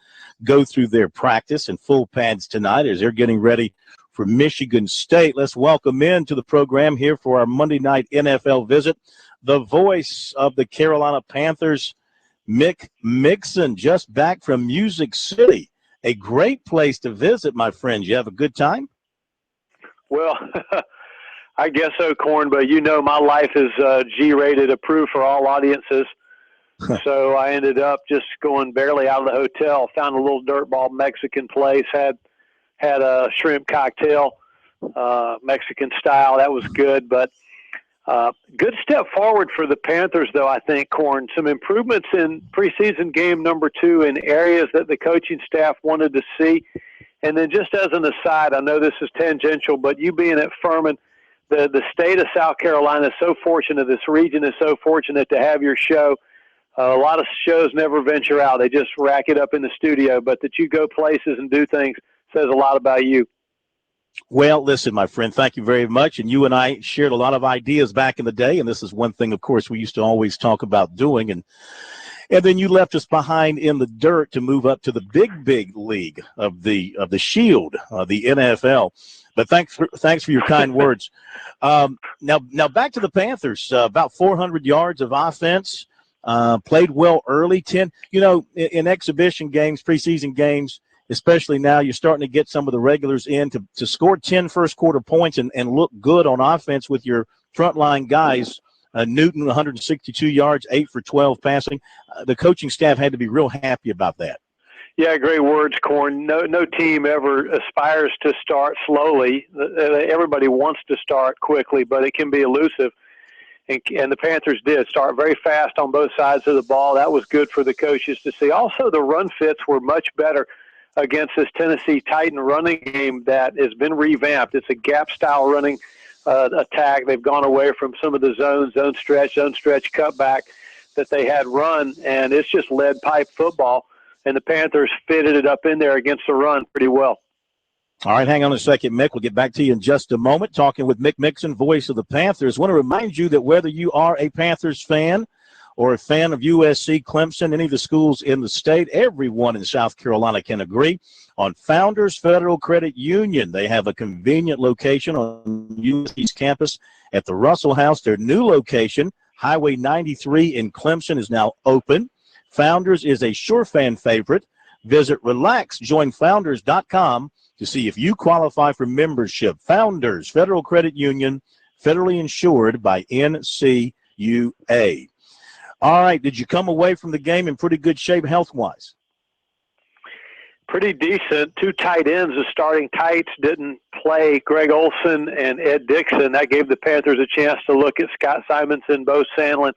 Speaker 1: go through their practice in full pads tonight as they're getting ready for Michigan State. Let's welcome into the program here for our Monday night NFL visit, the voice of the Carolina Panthers, Mick Mixon, just back from Music City. A great place to visit, my friends. You have a good time?
Speaker 14: Well, I guess so, Corn, but you know my life is G-rated, approved for all audiences. So I ended up just going barely out of the hotel, found a little dirtball Mexican place, had a shrimp cocktail, Mexican style. That was good, but good step forward for the Panthers, though, I think, Corn. Some improvements in preseason game number 2 in areas that the coaching staff wanted to see. And then just as an aside, I know this is tangential, but you being at Furman, the state of South Carolina is so fortunate, this region is so fortunate to have your show. A lot of shows never venture out. They just rack it up in the studio. But that you go places and do things says a lot about you.
Speaker 1: Well, listen, my friend, thank you very much. And you and I shared a lot of ideas back in the day, and this is one thing, of course, we used to always talk about doing. And then you left us behind in the dirt to move up to the big league of the Shield, the NFL. But thanks for your kind words. Now back to the Panthers. About 400 yards of offense. Played well early. 10. You know, in exhibition games, preseason games, especially now, you're starting to get some of the regulars in to score 10 first-quarter points and look good on offense with your frontline guys. Newton, 162 yards, 8 for 12 passing. The coaching staff had to be real happy about that.
Speaker 14: Yeah, great words, Corn. No team ever aspires to start slowly. Everybody wants to start quickly, but it can be elusive. And the Panthers did start very fast on both sides of the ball. That was good for the coaches to see. Also, the run fits were much better against this Tennessee Titan running game that has been revamped. It's a gap-style running attack. They've gone away from some of the zone stretch cutback that they had run, and it's just lead pipe football. And the Panthers fitted it up in there against the run pretty well.
Speaker 1: All right, hang on a second, Mick. We'll get back to you in just a moment. Talking with Mick Mixon, voice of the Panthers. I want to remind you that whether you are a Panthers fan or a fan of USC, Clemson, any of the schools in the state, everyone in South Carolina can agree on Founders Federal Credit Union. They have a convenient location on USC's campus at the Russell House. Their new location, Highway 93 in Clemson, is now open. Founders is a sure fan favorite. Visit relaxjoinfounders.com to see if you qualify for membership. Founders Federal Credit Union, federally insured by NCUA. All right, did you come away from the game in pretty good shape health-wise?
Speaker 14: Pretty decent. 2 tight ends, the starting tights, didn't play. Greg Olson and Ed Dixon. That gave the Panthers a chance to look at Scott Simonson, Bo Sandlin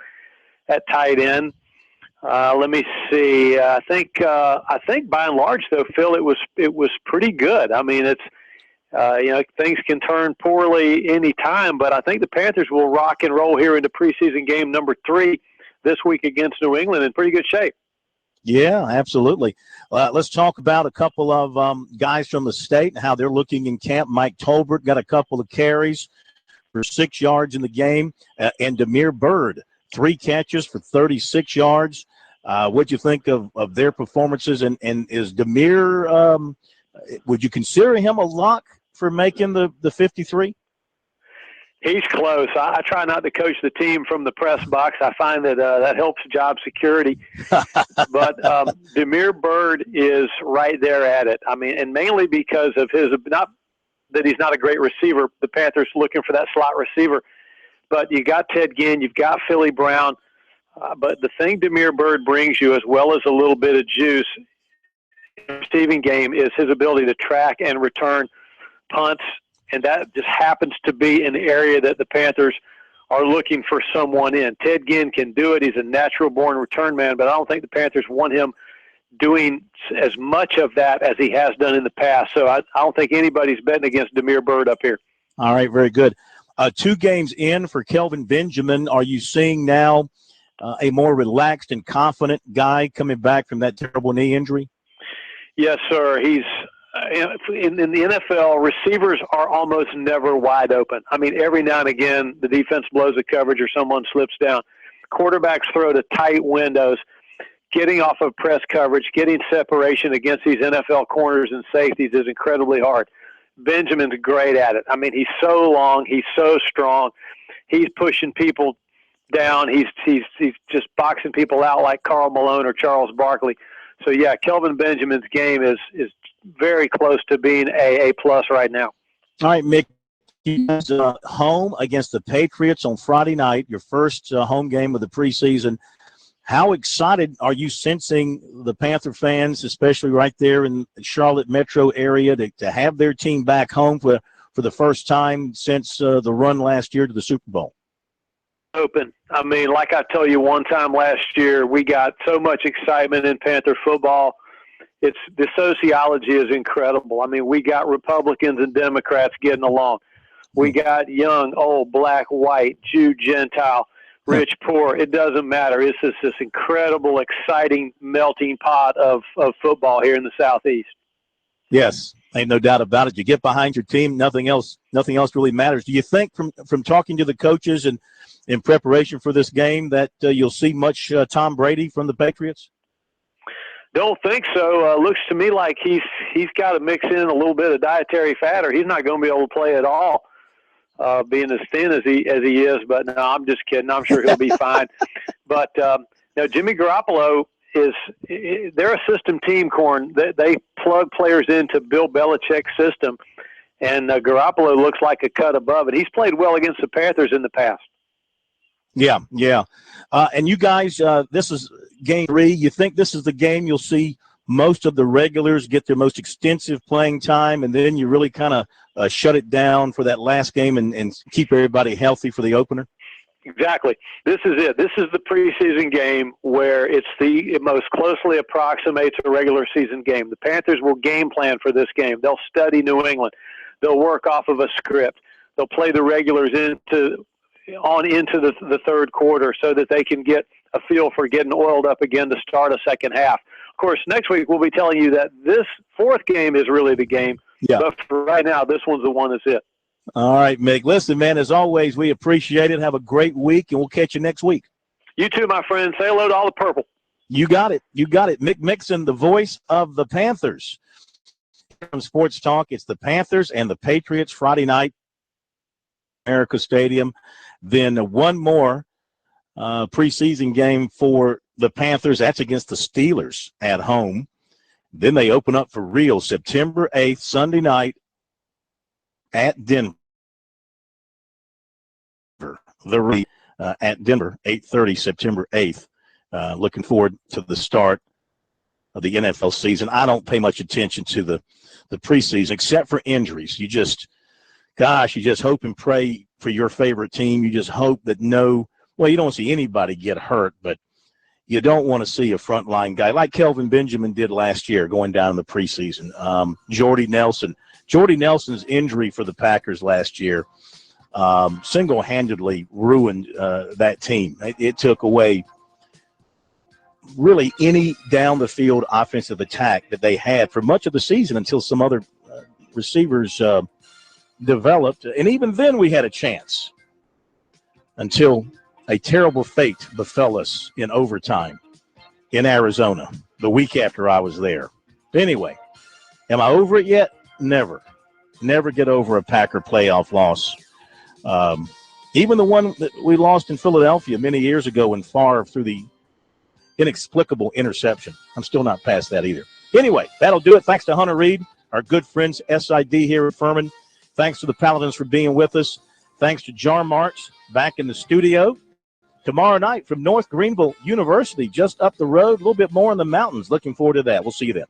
Speaker 14: at tight end. Let me see. I think by and large, though, Phil, it was pretty good. I mean, it's things can turn poorly any time, but I think the Panthers will rock and roll here into preseason game number 3 this week against New England in pretty good shape.
Speaker 1: Yeah, absolutely. Let's talk about a couple of guys from the state and how they're looking in camp. Mike Tolbert got a couple of carries for 6 yards in the game, and Demir Bird, 3 catches for 36 yards. What'd you think of their performances? And is Demir, would you consider him a lock for making the 53?
Speaker 14: He's close. I try not to coach the team from the press box. I find that that helps job security. But Demir Bird is right there at it. I mean, and mainly because of his – not that he's not a great receiver. The Panthers looking for that slot receiver. But you got Ted Ginn, you've got Philly Brown. But the thing Demir Bird brings you, as well as a little bit of juice in the receiving game, is his ability to track and return punts. And that just happens to be an area that the Panthers are looking for someone in. Ted Ginn can do it. He's a natural-born return man, but I don't think the Panthers want him doing as much of that as he has done in the past. So I don't think anybody's betting against Demir Bird up here.
Speaker 1: All right, very good. 2 games in for Kelvin Benjamin. Are you seeing now a more relaxed and confident guy coming back from that terrible knee injury?
Speaker 14: Yes, sir. He's in the NFL, receivers are almost never wide open. I mean, every now and again, the defense blows a coverage or someone slips down. Quarterbacks throw to tight windows. Getting off of press coverage, getting separation against these NFL corners and safeties is incredibly hard. Benjamin's great at it. I mean, he's so long. He's so strong. He's pushing people down. He's just boxing people out like Karl Malone or Charles Barkley. So, yeah, Kelvin Benjamin's game is very close to being a plus right now.
Speaker 1: All right, Mick, you guys home against the Patriots on Friday night, your first home game of the preseason. How excited are you sensing the Panther fans, especially right there in the Charlotte metro area, to have their team back home for the first time since the run last year to the Super Bowl?
Speaker 14: Open. I mean, like I told you one time last year, we got so much excitement in Panther football. The sociology is incredible. I mean, we got Republicans and Democrats getting along. We got young, old, black, white, Jew, Gentile, rich, poor. It doesn't matter. It's just this incredible, exciting melting pot of football here in the Southeast.
Speaker 1: Yes, ain't no doubt about it. You get behind your team, nothing else really matters. Do you think from talking to the coaches and in preparation for this game that you'll see much Tom Brady from the Patriots?
Speaker 14: Don't think so. Looks to me like he's got to mix in a little bit of dietary fat, or he's not going to be able to play at all, being as thin as he is. But no, I'm just kidding. I'm sure he'll be fine. But Jimmy Garoppolo they're a system team, Corn. They plug players into Bill Belichick's system, and Garoppolo looks like a cut above it. He's played well against the Panthers in the past.
Speaker 1: Yeah. And you guys, this is game 3. You think this is the game you'll see most of the regulars get their most extensive playing time, and then you really kind of shut it down for that last game and keep everybody healthy for the opener?
Speaker 14: Exactly. This is it. This is the preseason game where it most closely approximates a regular season game. The Panthers will game plan for this game. They'll study New England. They'll work off of a script. They'll play the regulars into the third quarter so that they can get a feel for getting oiled up again to start a second half. Of course, next week we'll be telling you that this fourth game is really the game.
Speaker 1: Yeah.
Speaker 14: But for right now, this one's the one that's it.
Speaker 1: All right, Mick. Listen, man, as always, we appreciate it. Have a great week, and we'll catch you next week.
Speaker 14: You too, my friend. Say hello to all the purple.
Speaker 1: You got it. Mick Mixon, the voice of the Panthers. From Sports Talk, it's the Panthers and the Patriots Friday night, America Stadium. Then one more preseason game for the Panthers. That's against the Steelers at home. Then they open up for real September 8th, Sunday night at Denver. At Denver, 8:30, September 8th. Looking forward to the start of the NFL season. I don't pay much attention to the preseason except for injuries. You just hope and pray for your favorite team. You just hope that you don't see anybody get hurt, but you don't want to see a frontline guy like Kelvin Benjamin did last year going down in the preseason. Jordy Nelson's injury for the Packers last year single-handedly ruined that team. It took away really any down-the-field offensive attack that they had for much of the season until some other receivers developed. And even then we had a chance until a terrible fate befell us in overtime in Arizona the week after I was there. Anyway, am I over it yet? Never get over a Packer playoff loss. Even the one that we lost in Philadelphia many years ago when Favre threw the inexplicable interception. I'm still not past that either. Anyway, that'll do it. Thanks to Hunter Reed, our good friends SID here at Furman. Thanks to the Paladins for being with us. Thanks to Jar Marks back in the studio. Tomorrow night from North Greenville University, just up the road, a little bit more in the mountains. Looking forward to that. We'll see you then.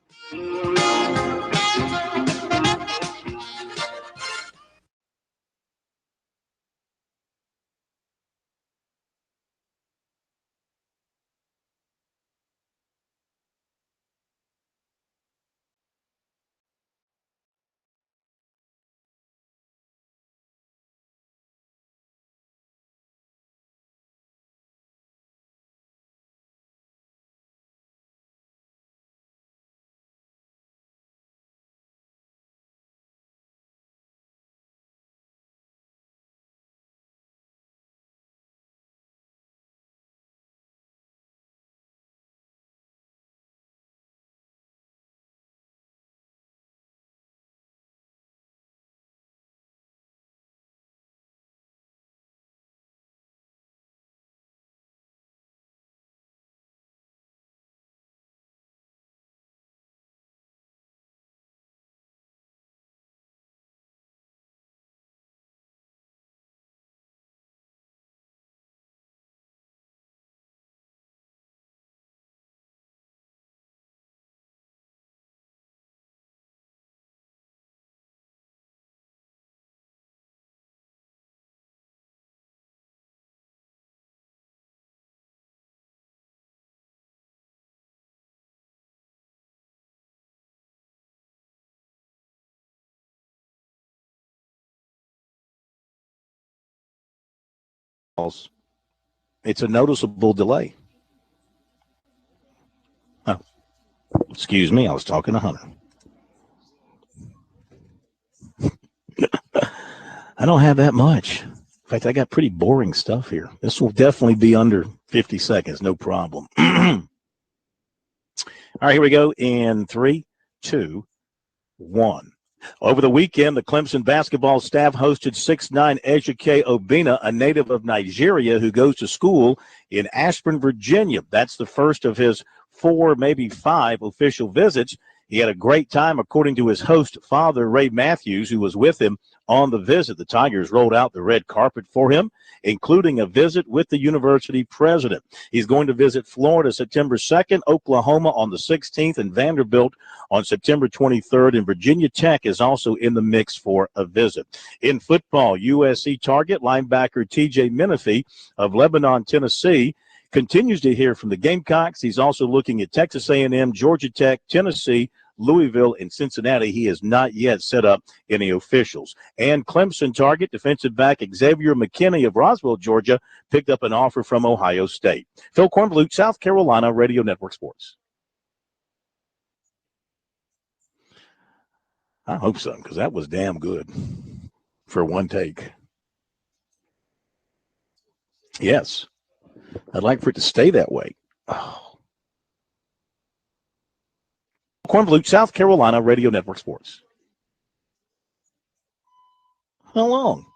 Speaker 1: it's a noticeable delay. Oh, excuse me, I was talking to Hunter. I don't have that much. In fact, I got pretty boring stuff here. This will definitely be under 50 seconds, no problem. All right, here we go in 3, 2, 1. Over the weekend, the Clemson basketball staff hosted 6'9" Ejike Obinna, a native of Nigeria who goes to school in Ashburn, Virginia. That's the first of his 4, maybe 5 official visits. He had a great time, according to his host, Father Ray Matthews, who was with him on the visit. The Tigers rolled out the red carpet for him, including a visit with the university president. He's going to visit Florida September 2nd, Oklahoma on the 16th, and Vanderbilt on September 23rd. And Virginia Tech is also in the mix for a visit. In football, USC target linebacker T.J. Menifee of Lebanon, Tennessee, continues to hear from the Gamecocks. He's also looking at Texas A&M, Georgia Tech, Tennessee, Louisville, and Cincinnati. He has not yet set up any officials. And Clemson target defensive back Xavier McKinney of Roswell, Georgia, picked up an offer from Ohio State. Phil Kornblut, South Carolina Radio Network Sports. I hope so, because that was damn good for one take. Yes. I'd like for it to stay that way. Oh. Kornblut, South Carolina Radio Network Sports. How long?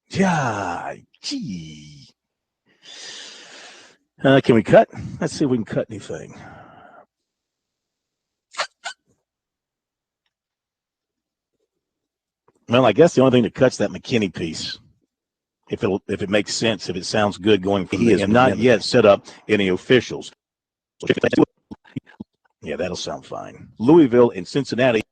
Speaker 1: Yeah, gee. Can we cut? Let's see if we can cut anything. Well, I guess the only thing that cuts that McKinney piece. If it makes sense, if it sounds good going from he has not yet set up any officials. Yeah, that'll sound fine. Louisville and Cincinnati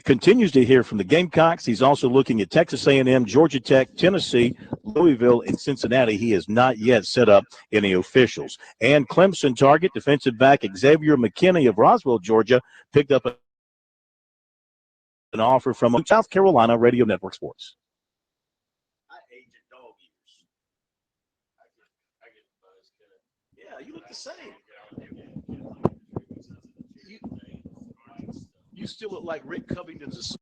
Speaker 1: continues to hear from the Gamecocks. He's also looking at Texas A&M, Georgia Tech, Tennessee, Louisville, and Cincinnati. He has not yet set up any officials. And Clemson target defensive back Xavier McKinney of Roswell, Georgia, picked up an offer from South Carolina Radio Network Sports. Yeah, you look the same. You still look like Rick Covington's